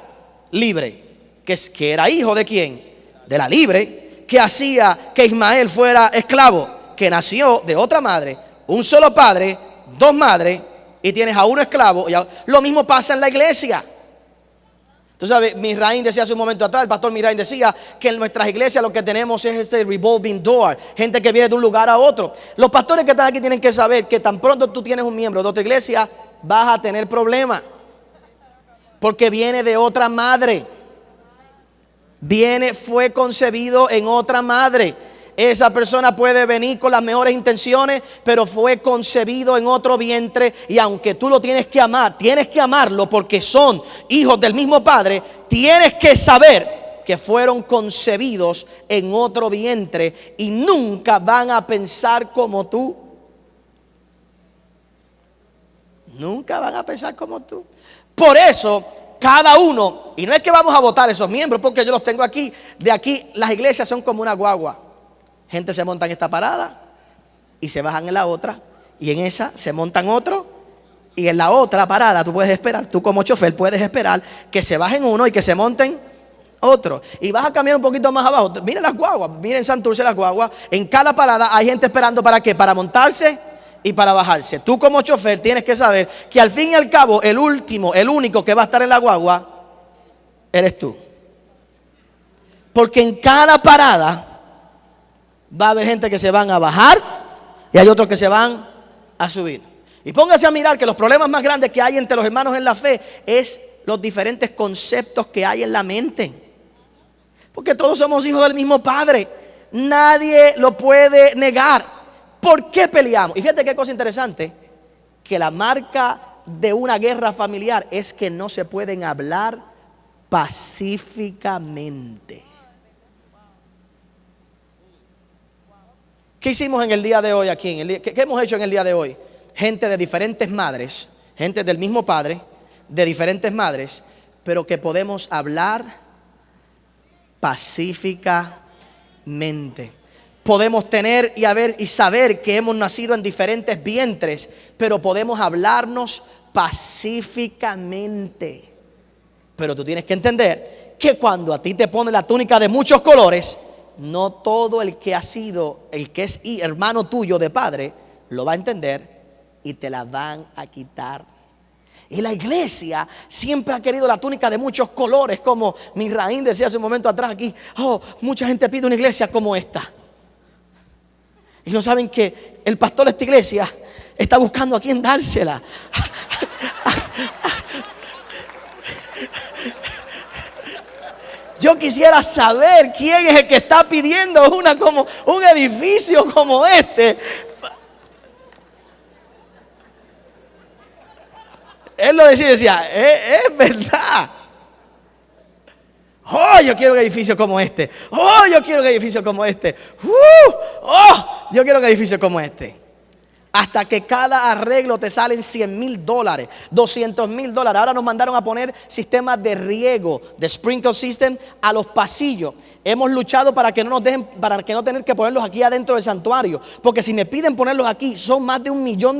libre? Que era hijo de ¿quién? De la libre. ¿Qué hacía que Ismael fuera esclavo? Que nació de otra madre, un solo padre, dos madres, y tienes a uno esclavo. Lo mismo pasa en la iglesia. Tú sabes, Misraín decía hace un momento atrás, el pastor Misraín decía que en nuestras iglesias lo que tenemos es este revolving door, gente que viene de un lugar a otro. Los pastores que están aquí tienen que saber que tan pronto tú tienes un miembro de otra iglesia, vas a tener problemas, porque viene de otra madre. Fue concebido en otra madre. Esa persona puede venir con las mejores intenciones, pero fue concebido en otro vientre. Y aunque tú lo tienes que amar, tienes que amarlo porque son hijos del mismo padre. Tienes que saber que fueron concebidos en otro vientre y nunca van a pensar como tú. Nunca van a pensar como tú. Por eso cada uno, y no es que vamos a votar esos miembros porque yo los tengo aquí. De aquí las iglesias son como una guagua. Gente se monta en esta parada y se bajan en la otra, y en esa se montan otro, y en la otra parada tú puedes esperar, tú como chofer puedes esperar que se bajen uno y que se monten otro, y vas a caminar un poquito más abajo. Miren las guaguas, miren Santurce las guaguas. En cada parada hay gente esperando, ¿para qué? Para montarse y para bajarse. Tú como chofer tienes que saber que al fin y al cabo el único que va a estar en la guagua eres tú, porque en cada parada va a haber gente que se van a bajar y hay otros que se van a subir. Y póngase a mirar que los problemas más grandes que hay entre los hermanos en la fe es los diferentes conceptos que hay en la mente. Porque todos somos hijos del mismo Padre. Nadie lo puede negar. ¿Por qué peleamos? Y fíjate qué cosa interesante, que la marca de una guerra familiar es que no se pueden hablar pacíficamente. ¿Qué hicimos en el día de hoy aquí? ¿Qué hemos hecho en el día de hoy? Gente de diferentes madres, gente del mismo padre, de diferentes madres, pero que podemos hablar pacíficamente. Podemos tener y saber que hemos nacido en diferentes vientres, pero podemos hablarnos pacíficamente. Pero tú tienes que entender que cuando a ti te ponen la túnica de muchos colores, no todo el que ha sido, el que es hermano tuyo de padre, lo va a entender y te la van a quitar. Y la iglesia siempre ha querido la túnica de muchos colores, como Misraín decía hace un momento atrás aquí. Mucha gente pide una iglesia como esta. Y no saben que el pastor de esta iglesia está buscando a quién dársela. Yo quisiera saber quién es el que está pidiendo un edificio como este. Él lo decía, es verdad. Yo quiero un edificio como este. Yo quiero un edificio como este. Yo quiero un edificio como este. Hasta que cada arreglo te salen $100,000, $200,000. Ahora nos mandaron a poner sistemas de riego, de sprinkle system, a los pasillos. Hemos luchado para que no nos dejen, para que no tener que ponerlos aquí adentro del santuario, porque si me piden ponerlos aquí son más de $1 millón.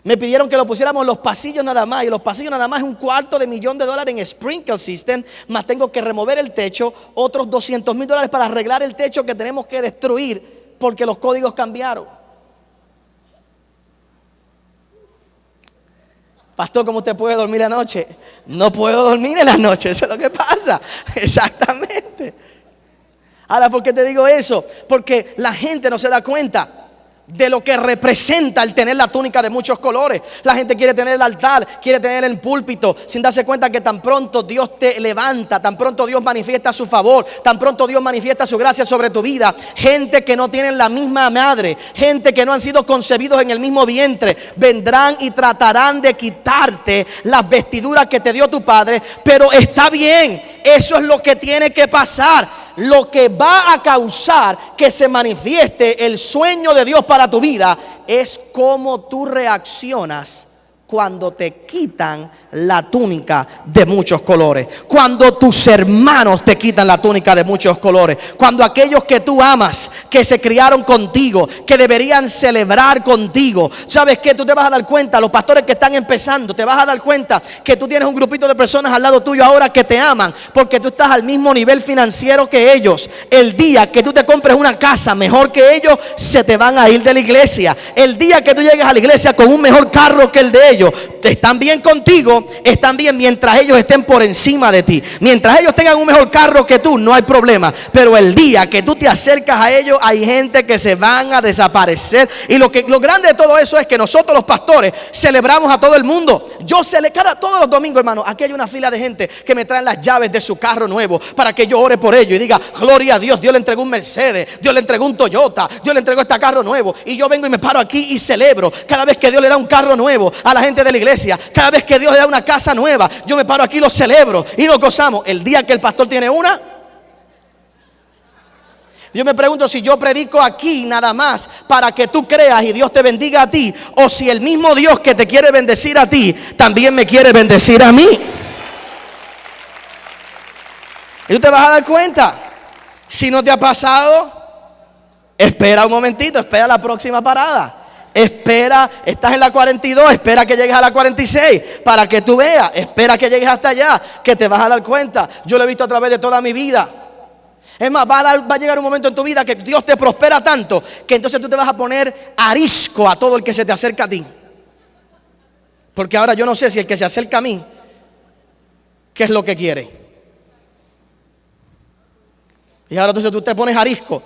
Me pidieron que lo pusiéramos en los pasillos nada más, y los pasillos nada más es $250,000 en sprinkle system, más tengo que remover el techo, otros $200,000 para arreglar el techo que tenemos que destruir porque los códigos cambiaron. Pastor, ¿cómo usted puede dormir la noche? No puedo dormir en la noche, eso es lo que pasa. Exactamente. Ahora, ¿por qué te digo eso? Porque la gente no se da cuenta de lo que representa el tener la túnica de muchos colores. La gente quiere tener el altar, quiere tener el púlpito, sin darse cuenta que tan pronto Dios te levanta, tan pronto Dios manifiesta su favor, tan pronto Dios manifiesta su gracia sobre tu vida. Gente que no tienen la misma madre, gente que no han sido concebidos en el mismo vientre, vendrán y tratarán de quitarte las vestiduras que te dio tu padre. Pero está bien, eso es lo que tiene que pasar. Lo que va a causar que se manifieste el sueño de Dios para tu vida es cómo tú reaccionas cuando te quitan la túnica de muchos colores, cuando tus hermanos te quitan la túnica de muchos colores, cuando aquellos que tú amas, que se criaron contigo, que deberían celebrar contigo, ¿sabes qué? Tú te vas a dar cuenta, los pastores que están empezando, te vas a dar cuenta que tú tienes un grupito de personas al lado tuyo ahora que te aman, porque tú estás al mismo nivel financiero que ellos. El día que tú te compres una casa mejor que ellos, se te van a ir de la iglesia. El día que tú llegues a la iglesia con un mejor carro que el de ellos, están bien contigo, contigo están bien mientras ellos estén por encima de ti. Mientras ellos tengan un mejor carro que tú, no hay problema. Pero el día que tú te acercas a ellos, hay gente que se van a desaparecer. Y lo grande de todo eso es que nosotros los pastores celebramos a todo el mundo. Todos los domingos, hermano, aquí hay una fila de gente que me traen las llaves de su carro nuevo para que yo ore por ellos y diga: gloria a Dios, Dios le entregó un Mercedes, Dios le entregó un Toyota, Dios le entregó este carro nuevo. Y yo vengo y me paro aquí y celebro cada vez que Dios le da un carro nuevo a la gente de la iglesia. Cada vez que Dios le da una casa nueva, yo me paro aquí y lo celebro y nos gozamos. El día que el pastor tiene una, yo me pregunto si yo predico aquí nada más para que tú creas y Dios te bendiga a ti, o si el mismo Dios que te quiere bendecir a ti también me quiere bendecir a mí. Y tú te vas a dar cuenta. Si no te ha pasado, espera un momentito, espera la próxima parada. Espera, estás en la 42, espera que llegues a la 46 para que tú veas. Espera que llegues hasta allá, que te vas a dar cuenta. Yo lo he visto a través de toda mi vida. Es más, va a llegar un momento en tu vida que Dios te prospera tanto que entonces tú te vas a poner arisco a todo el que se te acerca a ti. Porque ahora yo no sé si el que se acerca a mí, ¿qué es lo que quiere? Y ahora entonces tú te pones arisco,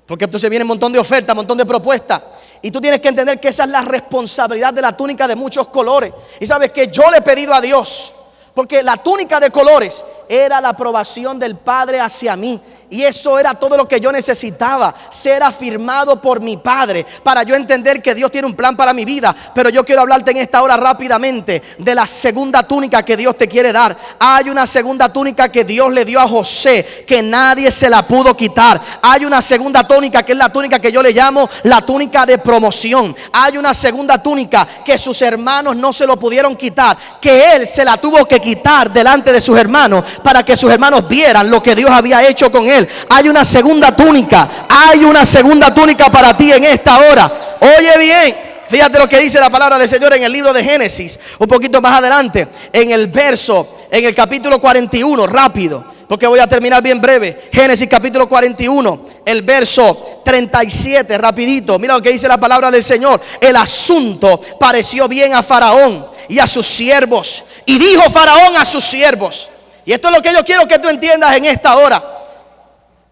porque entonces viene un montón de ofertas, un montón de propuestas. Y tú tienes que entender que esa es la responsabilidad de la túnica de muchos colores. Y sabes que yo le he pedido a Dios, porque la túnica de colores era la aprobación del Padre hacia mí. Y eso era todo lo que yo necesitaba, ser afirmado por mi Padre, para yo entender que Dios tiene un plan para mi vida. Pero yo quiero hablarte en esta hora rápidamente de la segunda túnica que Dios te quiere dar. Hay una segunda túnica que Dios le dio a José, que nadie se la pudo quitar. Hay una segunda túnica que es la túnica que yo le llamo la túnica de promoción. Hay una segunda túnica que sus hermanos no se lo pudieron quitar, que él se la tuvo que quitar delante de sus hermanos, para que sus hermanos vieran lo que Dios había hecho con él. Hay una segunda túnica, hay una segunda túnica para ti en esta hora. Oye bien, fíjate lo que dice la palabra del Señor en el libro de Génesis, un poquito más adelante, en el capítulo 41, rápido, porque voy a terminar bien breve. Génesis capítulo 41, el verso 37, rapidito. Mira lo que dice la palabra del Señor. El asunto pareció bien a Faraón y a sus siervos, y dijo Faraón a sus siervos, y esto es lo que yo quiero que tú entiendas en esta hora: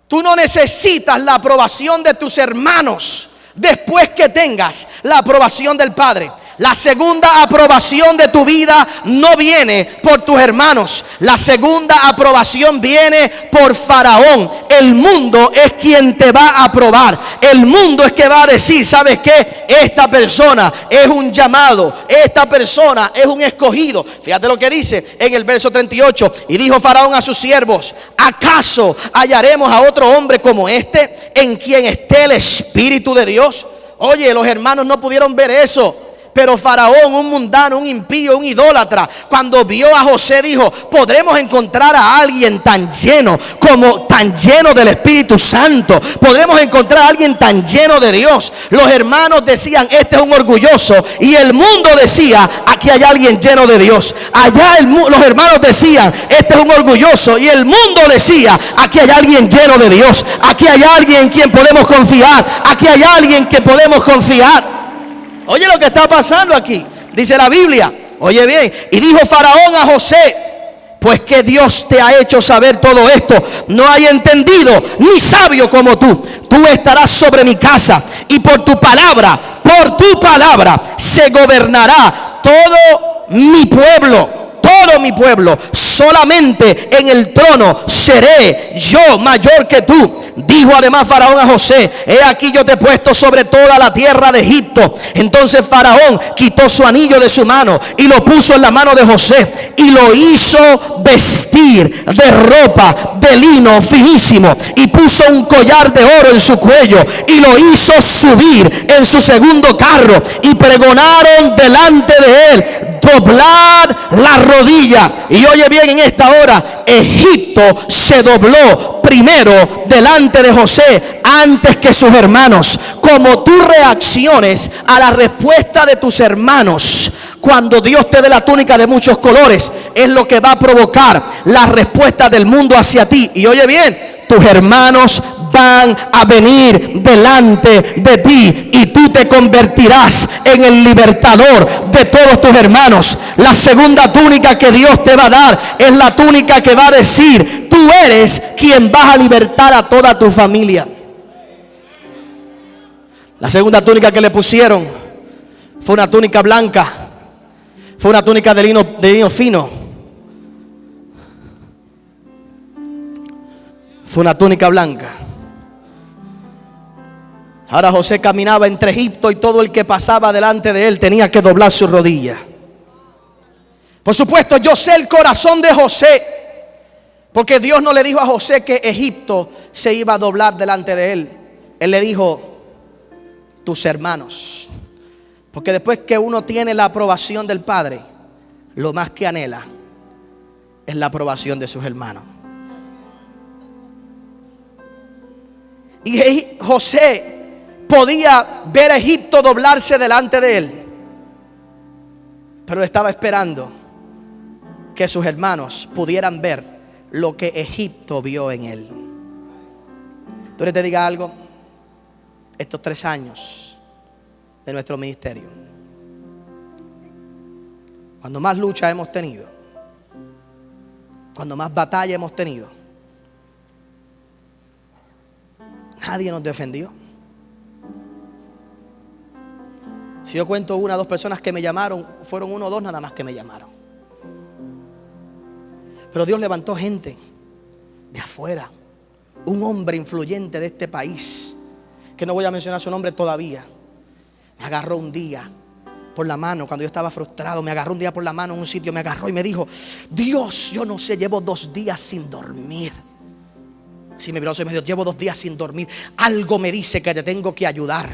tú no necesitas la aprobación de tus hermanos después que tengas la aprobación del Padre. La segunda aprobación de tu vida no viene por tus hermanos. La segunda aprobación viene por Faraón. El mundo es quien te va a aprobar. El mundo es que va a decir: ¿sabes qué? Esta persona es un llamado. Esta persona es un escogido. Fíjate lo que dice en el verso 38. Y dijo Faraón a sus siervos: ¿acaso hallaremos a otro hombre como este, en quien esté el Espíritu de Dios? Oye, los hermanos no pudieron ver eso. Pero Faraón, un mundano, un impío, un idólatra, cuando vio a José dijo: podremos encontrar a alguien tan lleno del Espíritu Santo. Podremos encontrar a alguien tan lleno de Dios. Los hermanos decían: este es un orgulloso. Y el mundo decía: aquí hay alguien lleno de Dios. Allá los hermanos decían: este es un orgulloso. Y el mundo decía: aquí hay alguien lleno de Dios. Aquí hay alguien en quien podemos confiar. Aquí hay alguien que podemos confiar. Oye lo que está pasando aquí. Dice la Biblia, oye bien: y dijo Faraón a José: pues que Dios te ha hecho saber todo esto. No hay entendido ni sabio como tú. Tú estarás sobre mi casa, y por tu palabra se gobernará todo mi pueblo. Solamente en el trono seré yo mayor que tú. Dijo además Faraón a José: he aquí yo te he puesto sobre toda la tierra de Egipto. Entonces Faraón quitó su anillo de su mano y lo puso en la mano de José, y lo hizo vestir de ropa de lino finísimo, y puso un collar de oro en su cuello, y lo hizo subir en su segundo carro, y pregonaron delante de él: doblad la rodilla. Y oye bien, en esta hora Egipto se dobló primero delante de José antes que sus hermanos. Como tú reacciones a la respuesta de tus hermanos cuando Dios te dé la túnica de muchos colores, es lo que va a provocar la respuesta del mundo hacia ti. Y oye bien, tus hermanos van a venir delante de ti y tú te convertirás en el libertador de todos tus hermanos. La segunda túnica que Dios te va a dar es la túnica que va a decir: tú eres quien vas a libertar a toda tu familia. La segunda túnica que le pusieron fue una túnica blanca, fue una túnica de lino fino, fue una túnica blanca. Ahora José caminaba entre Egipto y todo el que pasaba delante de él tenía que doblar su rodilla. Por supuesto, yo sé el corazón de José, porque Dios no le dijo a José que Egipto se iba a doblar delante de él. Él le dijo: tus hermanos. Porque después que uno tiene la aprobación del Padre, lo más que anhela es la aprobación de sus hermanos. Y José podía ver a Egipto doblarse delante de él, pero estaba esperando que sus hermanos pudieran ver lo que Egipto vio en él. ¿Tú te diga algo? Estos 3 años de nuestro ministerio, cuando más lucha hemos tenido, cuando más batalla hemos tenido, nadie nos defendió. Si yo cuento 1 o 2 personas que me llamaron, fueron 1 o 2 nada más que me llamaron. Pero Dios levantó gente de afuera, un hombre influyente de este país, que no voy a mencionar su nombre todavía. Me agarró un día por la mano cuando yo estaba frustrado. Me agarró un día por la mano en un sitio, me agarró y me dijo: Dios, yo no sé, llevo 2 días sin dormir. Así me miró y me dijo: llevo 2 días sin dormir. Algo me dice que te tengo que ayudar,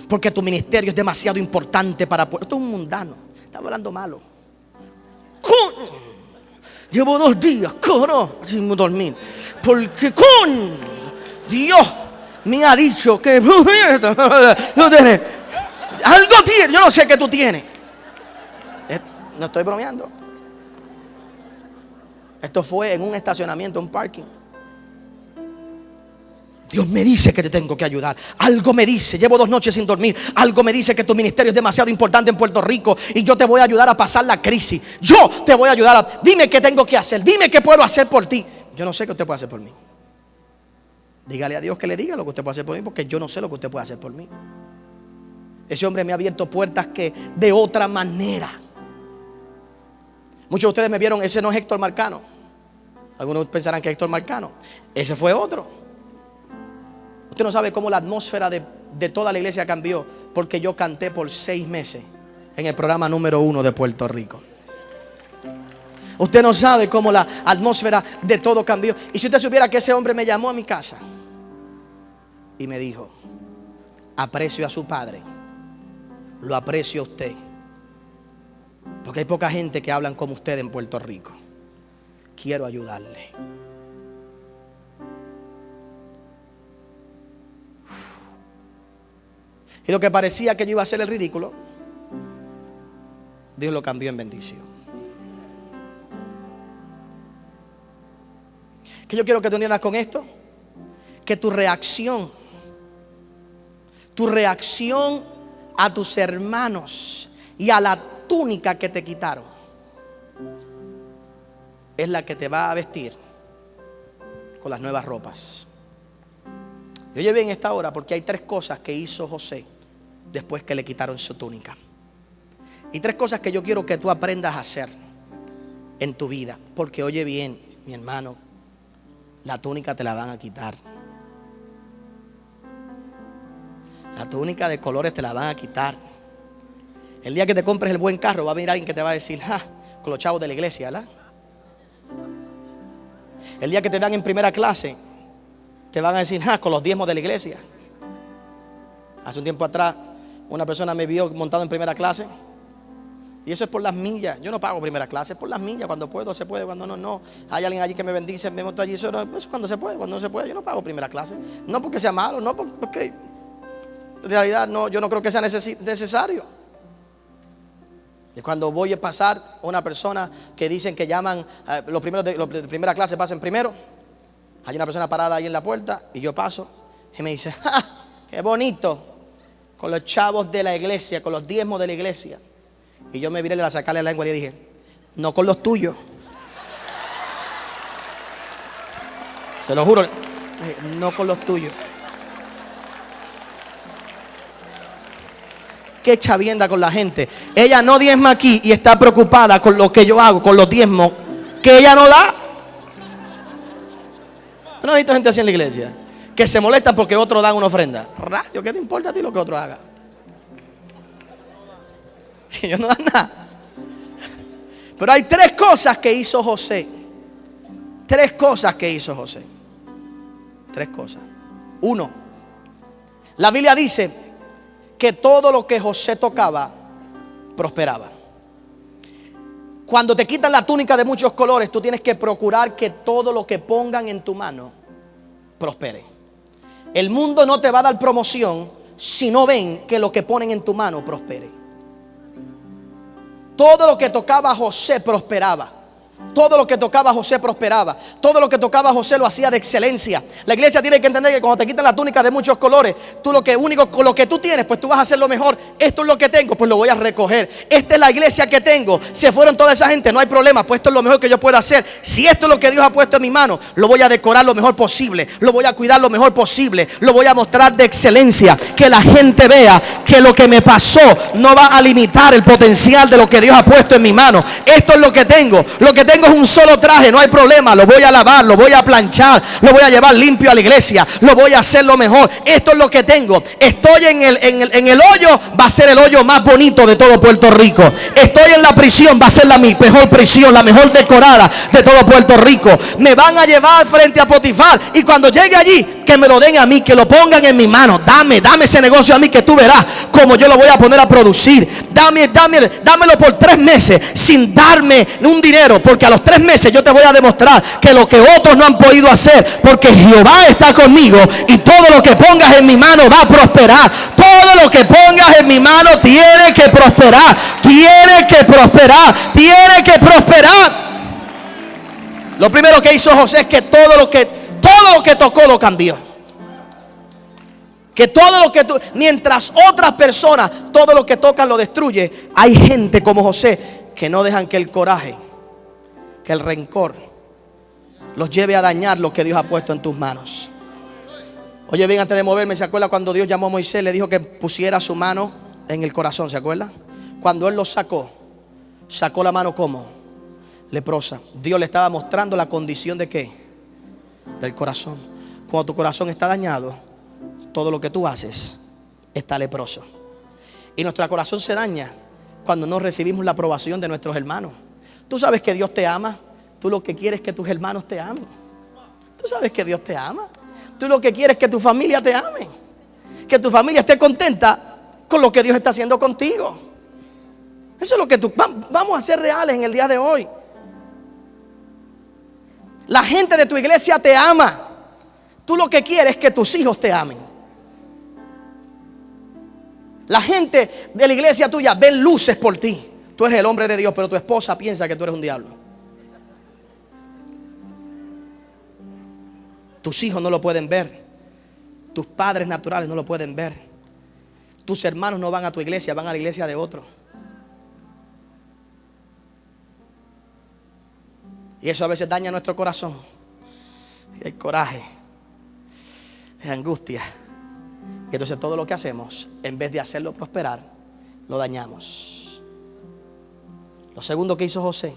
porque tu ministerio es demasiado importante para... Esto es un mundano, está hablando malo. Llevo 2 días sin dormir, porque Dios me ha dicho que no tienes algo, tiene, yo no sé qué tú tienes. No estoy bromeando. Esto fue en un estacionamiento, un parking. Dios me dice que te tengo que ayudar. Algo me dice, llevo 2 noches sin dormir. Algo me dice que tu ministerio es demasiado importante en Puerto Rico y yo te voy a ayudar a pasar la crisis. Yo te voy a ayudar dime qué tengo que hacer, dime qué puedo hacer por ti. Yo no sé qué usted puede hacer por mí. Dígale a Dios que le diga lo que usted puede hacer por mí, porque yo no sé lo que usted puede hacer por mí. Ese hombre me ha abierto puertas que de otra manera. Muchos de ustedes me vieron, ese no es Héctor Marcano. Algunos pensarán que es Héctor Marcano. Ese fue otro. Usted no sabe cómo la atmósfera de toda la iglesia cambió, porque yo canté por 6 meses en el programa número 1 de Puerto Rico. Usted no sabe cómo la atmósfera de todo cambió. Y si usted supiera que ese hombre me llamó a mi casa y me dijo: aprecio a su padre, lo aprecio a usted, porque hay poca gente que hablan como usted en Puerto Rico. Quiero ayudarle. Y lo que parecía que yo iba a hacer el ridículo, Dios lo cambió en bendición. ¿Qué yo quiero que tú entiendas con esto? Que tu reacción a tus hermanos y a la túnica que te quitaron es la que te va a vestir con las nuevas ropas. Yo llevé en esta hora porque hay 3 cosas que hizo José después que le quitaron su túnica. Y 3 cosas que yo quiero que tú aprendas a hacer en tu vida. Porque oye bien, mi hermano, la túnica te la van a quitar. La túnica de colores te la van a quitar. El día que te compres el buen carro va a venir alguien que te va a decir: con los chavos de la iglesia, ¿verdad? El día que te vean en primera clase te van a decir: con los diezmos de la iglesia. Hace un tiempo atrás una persona me vio montado en primera clase. Y eso es por las millas. Yo no pago primera clase, es por las millas. Cuando puedo se puede, cuando no. Hay alguien allí que me bendice, me monto allí. Eso es cuando se puede, cuando no se puede. Yo no pago primera clase. No porque sea malo, no porque en realidad no, yo no creo que sea necesario. Y cuando voy a pasar una persona que dicen que llaman, los de primera clase pasen primero. Hay una persona parada ahí en la puerta y yo paso Y me dice: ¡ja! ¡Qué bonito! Con los chavos de la iglesia, con los diezmos de la iglesia. Y yo me viré a sacarle la lengua y le dije: no con los tuyos. Se lo juro, no con los tuyos. Qué chavienda con la gente. Ella no diezma aquí y está preocupada con lo que yo hago, con los diezmos que ella no da. ¿No has visto gente así en la iglesia? Que se molestan porque otros dan una ofrenda. Rayo, ¿qué te importa a ti lo que otro haga? Si ellos no dan nada. Pero hay tres cosas que hizo José. Tres cosas que hizo José. Tres cosas. Uno, la Biblia dice que todo lo que José tocaba prosperaba. Cuando te quitan la túnica de muchos colores, tú tienes que procurar que todo lo que pongan en tu mano prospere. El mundo no te va a dar promoción si no ven que lo que ponen en tu mano prospere. Todo lo que tocaba José prosperaba. Todo lo que tocaba José prosperaba. Todo lo que tocaba José lo hacía de excelencia. La iglesia tiene que entender que cuando te quitan la túnica de muchos colores, tú lo que único con lo que tú tienes, pues tú vas a hacer lo mejor. Esto es lo que tengo, pues lo voy a recoger. Esta es la iglesia que tengo. Se fueron toda esa gente, no hay problema, pues esto es lo mejor que yo puedo hacer. Si esto es lo que Dios ha puesto en mi mano, lo voy a decorar lo mejor posible, lo voy a cuidar lo mejor posible, lo voy a mostrar de excelencia. Que la gente vea que lo que me pasó no va a limitar el potencial de lo que Dios ha puesto en mi mano. Esto es lo que tengo. Lo que tengo es un solo traje, no hay problema. Lo voy a lavar, lo voy a planchar, lo voy a llevar limpio a la iglesia, lo voy a hacer lo mejor. Esto es lo que tengo. Estoy en el hoyo, va a ser el hoyo más bonito de todo Puerto Rico. Estoy en la prisión, va a ser la mejor prisión, la mejor decorada de todo Puerto Rico. Me van a llevar frente a Potifar y cuando llegue allí, que me lo den a mí, que lo pongan en mi mano. Dame ese negocio a mí, que tú verás cómo yo lo voy a poner a producir. Dámelo por 3 meses sin darme un dinero, porque a los 3 meses yo te voy a demostrar que lo que otros no han podido hacer, porque Jehová está conmigo y todo lo que pongas en mi mano va a prosperar. Todo lo que pongas en mi mano tiene que prosperar. Tiene que prosperar. Tiene que prosperar. Lo primero que hizo José es que todo lo que tocó lo cambió. Que todo lo que mientras otras personas todo lo que tocan lo destruye, hay gente como José que no dejan que el coraje, que el rencor los lleve a dañar lo que Dios ha puesto en tus manos. Oye bien, antes de moverme, ¿se acuerda cuando Dios llamó a Moisés? Le dijo que pusiera su mano en el corazón, ¿se acuerda? Cuando él lo sacó la mano como leprosa. Dios le estaba mostrando la condición de ¿qué? Del corazón. Cuando tu corazón está dañado, todo lo que tú haces está leproso. Y nuestro corazón se daña cuando no recibimos la aprobación de nuestros hermanos. Tú sabes que Dios te ama. Tú lo que quieres es que tus hermanos te amen. Tú sabes que Dios te ama. Tú lo que quieres es que tu familia te ame. Que tu familia esté contenta con lo que Dios está haciendo contigo. Eso es lo que vamos a ser reales en el día de hoy. La gente de tu iglesia te ama. Tú lo que quieres es que tus hijos te amen. La gente de la iglesia tuya ven luces por ti. Tú eres el hombre de Dios, pero tu esposa piensa que tú eres un diablo. Tus hijos no lo pueden ver. Tus padres naturales no lo pueden ver. Tus hermanos no van a tu iglesia, van a la iglesia de otro. Y eso a veces daña nuestro corazón. El coraje, la angustia. Y entonces todo lo que hacemos, en vez de hacerlo prosperar, lo dañamos. Lo segundo que hizo José,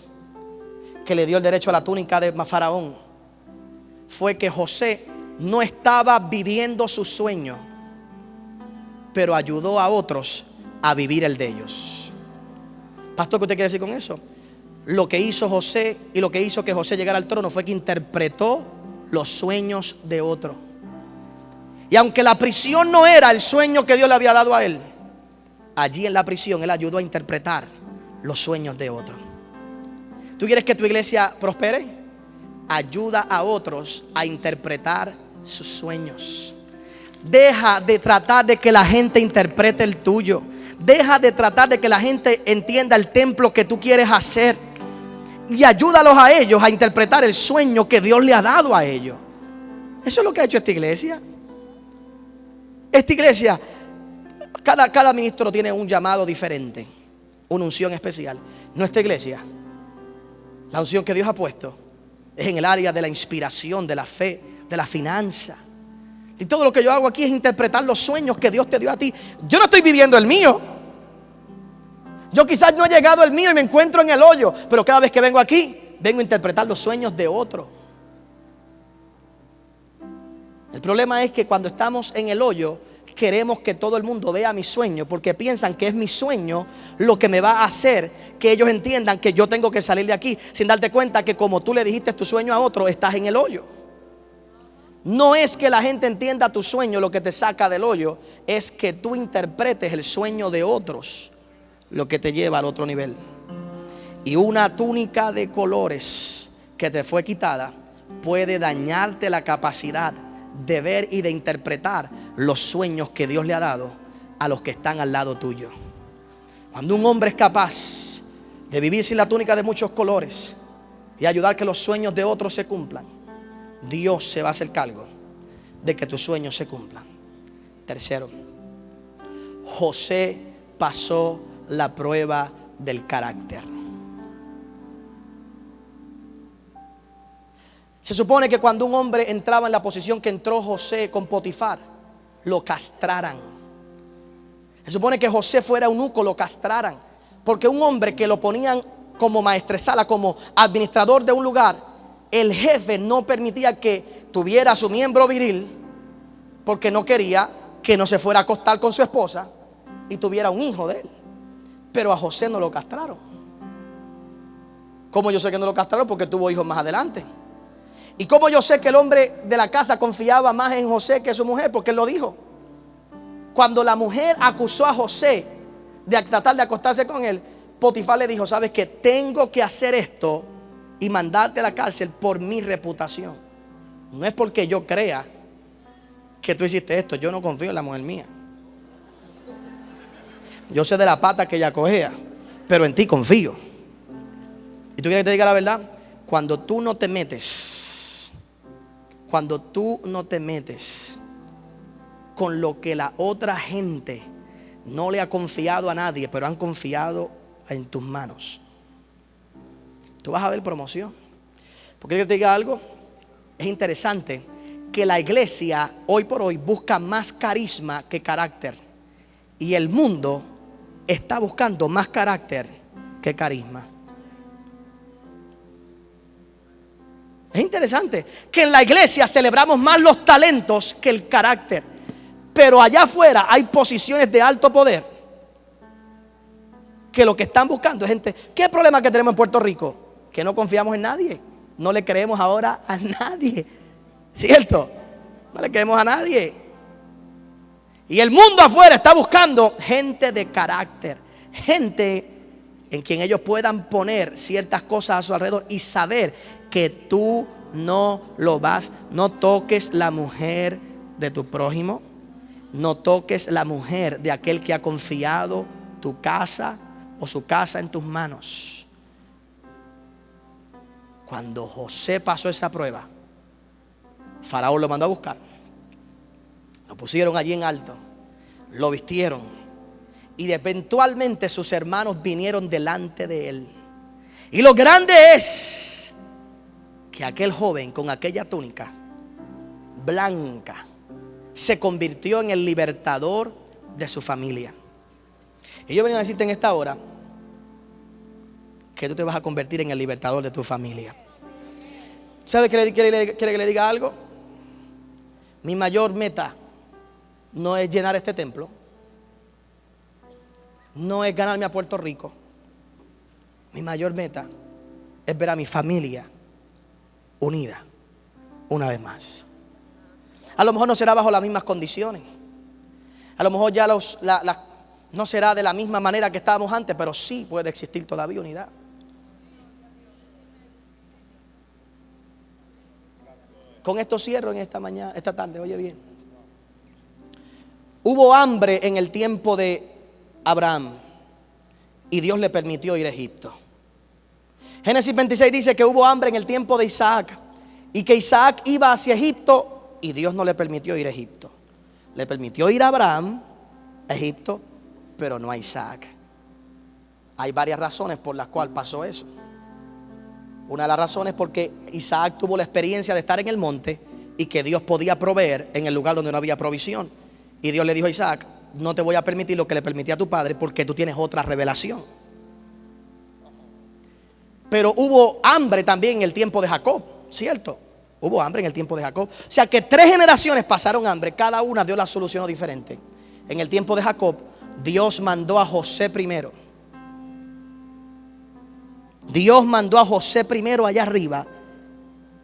que le dio el derecho a la túnica de Faraón, fue que José no estaba viviendo su sueño, pero ayudó a otros a vivir el de ellos. Pastor, ¿qué usted quiere decir con eso? Lo que hizo José y lo que hizo que José llegara al trono fue que interpretó los sueños de otro. Y aunque la prisión no era el sueño que Dios le había dado a él, allí en la prisión él ayudó a interpretar los sueños de otro. ¿Tú quieres que tu iglesia prospere? Ayuda a otros a interpretar sus sueños. Deja de tratar de que la gente interprete el tuyo. Deja de tratar de que la gente entienda el templo que tú quieres hacer. Y ayúdalos a ellos a interpretar el sueño que Dios le ha dado a ellos. Eso es lo que ha hecho esta iglesia. Esta iglesia, cada ministro tiene un llamado diferente, una unción especial. Nuestra iglesia, la unción que Dios ha puesto es en el área de la inspiración, de la fe, de la finanza. Y todo lo que yo hago aquí es interpretar los sueños que Dios te dio a ti. Yo no estoy viviendo el mío. Yo quizás no he llegado al mío y me encuentro en el hoyo, pero cada vez que vengo aquí, vengo a interpretar los sueños de otro. El problema es que cuando estamos en el hoyo, queremos que todo el mundo vea mi sueño, porque piensan que es mi sueño lo que me va a hacer que ellos entiendan que yo tengo que salir de aquí, sin darte cuenta que como tú le dijiste tu sueño a otro, estás en el hoyo. No es que la gente entienda tu sueño lo que te saca del hoyo, es que tú interpretes el sueño de otros lo que te lleva al otro nivel. Y una túnica de colores que te fue quitada puede dañarte la capacidad de ver y de interpretar los sueños que Dios le ha dado a los que están al lado tuyo. Cuando un hombre es capaz de vivir sin la túnica de muchos colores y ayudar que los sueños de otros se cumplan, Dios se va a hacer cargo de que tus sueños se cumplan. Tercero, José pasó la prueba del carácter. Se supone que cuando un hombre entraba en la posición que entró José con Potifar, lo castraran. Se supone que José fuera eunuco, lo castraran. Porque un hombre que lo ponían como maestresala, como administrador de un lugar, el jefe no permitía que tuviera su miembro viril, porque no quería que no se fuera a acostar con su esposa y tuviera un hijo de él. Pero a José no lo castraron. ¿Cómo yo sé que no lo castraron? Porque tuvo hijos más adelante. ¿Y cómo yo sé que el hombre de la casa confiaba más en José que su mujer? Porque él lo dijo. Cuando la mujer acusó a José de tratar de acostarse con él, Potifar le dijo: sabes que tengo que hacer esto y mandarte a la cárcel por mi reputación. No es porque yo crea que tú hiciste esto. Yo no confío en la mujer mía. Yo sé de la pata que ella cogea, pero en ti confío. ¿Y tú quieres que te diga la verdad? Cuando tú no te metes con lo que la otra gente no le ha confiado a nadie, pero han confiado en tus manos, tú vas a ver promoción. Porque yo te diga algo, es interesante que la iglesia hoy por hoy busca más carisma que carácter, y el mundo está buscando más carácter que carisma. Es interesante que en la iglesia celebramos más los talentos que el carácter, pero allá afuera hay posiciones de alto poder que lo que están buscando es gente. ¿Qué problema que tenemos en Puerto Rico? Que no confiamos en nadie, no le creemos ahora a nadie, ¿cierto? No le creemos a nadie. Y el mundo afuera está buscando gente de carácter, gente en quien ellos puedan poner ciertas cosas a su alrededor y saber que tú no lo vas. No toques la mujer de tu prójimo, no toques la mujer de aquel que ha confiado tu casa o su casa en tus manos. Cuando José pasó esa prueba, Faraón lo mandó a buscar, lo pusieron allí en alto, lo vistieron, y eventualmente sus hermanos vinieron delante de él. Y lo grande es que aquel joven con aquella túnica blanca se convirtió en el libertador de su familia. Y yo vengo a decirte en esta hora que tú te vas a convertir en el libertador de tu familia. ¿Sabe qué quiere que le diga algo? Mi mayor meta no es llenar este templo, no es ganarme a Puerto Rico. Mi mayor meta es ver a mi familia unida una vez más. A lo mejor no será bajo las mismas condiciones, a lo mejor ya no será de la misma manera que estábamos antes, pero sí puede existir todavía unidad. Con esto cierro en esta tarde. Oye bien, hubo hambre en el tiempo de Abraham y Dios le permitió ir a Egipto. Génesis 26 dice que hubo hambre en el tiempo de Isaac y que Isaac iba hacia Egipto y Dios no le permitió ir a Egipto. Le permitió ir a Abraham a Egipto, pero no a Isaac. Hay varias razones por las cuales pasó eso. Una de las razones es porque Isaac tuvo la experiencia de estar en el monte y que Dios podía proveer en el lugar donde no había provisión. Y Dios le dijo a Isaac: no te voy a permitir lo que le permití a tu padre, porque tú tienes otra revelación. Pero hubo hambre también en el tiempo de Jacob, ¿cierto? Hubo hambre en el tiempo de Jacob. O sea que 3 generaciones pasaron hambre, cada una dio la solución diferente. En el tiempo de Jacob, Dios mandó a José primero. Dios mandó a José primero allá arriba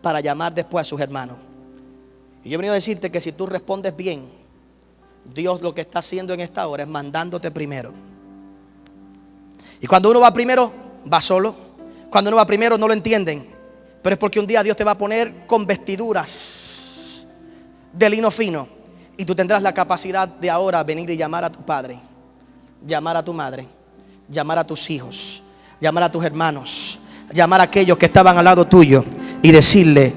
para llamar después a sus hermanos. Y yo he venido a decirte que si tú respondes bien, Dios lo que está haciendo en esta hora es mandándote primero. Y cuando uno va primero, va solo. Cuando uno va primero no lo entienden, pero es porque un día Dios te va a poner con vestiduras de lino fino y tú tendrás la capacidad de ahora venir y llamar a tu padre, llamar a tu madre, llamar a tus hijos, llamar a tus hermanos, llamar a aquellos que estaban al lado tuyo y decirle: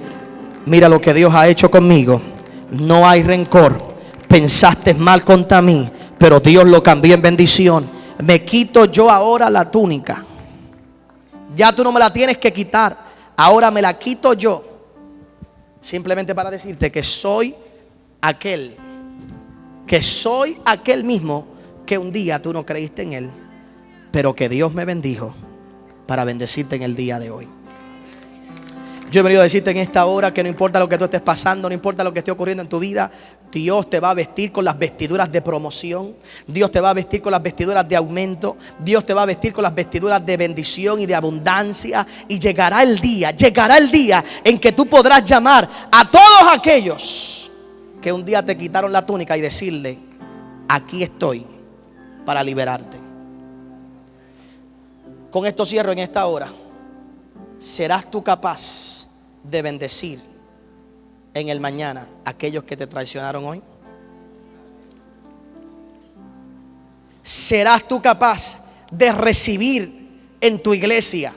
mira lo que Dios ha hecho conmigo, no hay rencor, pensaste mal contra mí, pero Dios lo cambió en bendición. Me quito yo ahora la túnica. Ya tú no me la tienes que quitar, ahora me la quito yo. Simplemente para decirte que soy aquel mismo que un día tú no creíste en él, pero que Dios me bendijo para bendecirte en el día de hoy. Yo he venido a decirte en esta hora que no importa lo que tú estés pasando, no importa lo que esté ocurriendo en tu vida, Dios te va a vestir con las vestiduras de promoción. Dios te va a vestir con las vestiduras de aumento. Dios te va a vestir con las vestiduras de bendición y de abundancia. Y llegará el día en que tú podrás llamar a todos aquellos que un día te quitaron la túnica y decirle: aquí estoy para liberarte. Con esto cierro en esta hora. ¿Serás tú capaz de bendecir en el mañana a aquellos que te traicionaron hoy? ¿Serás tú capaz de recibir en tu iglesia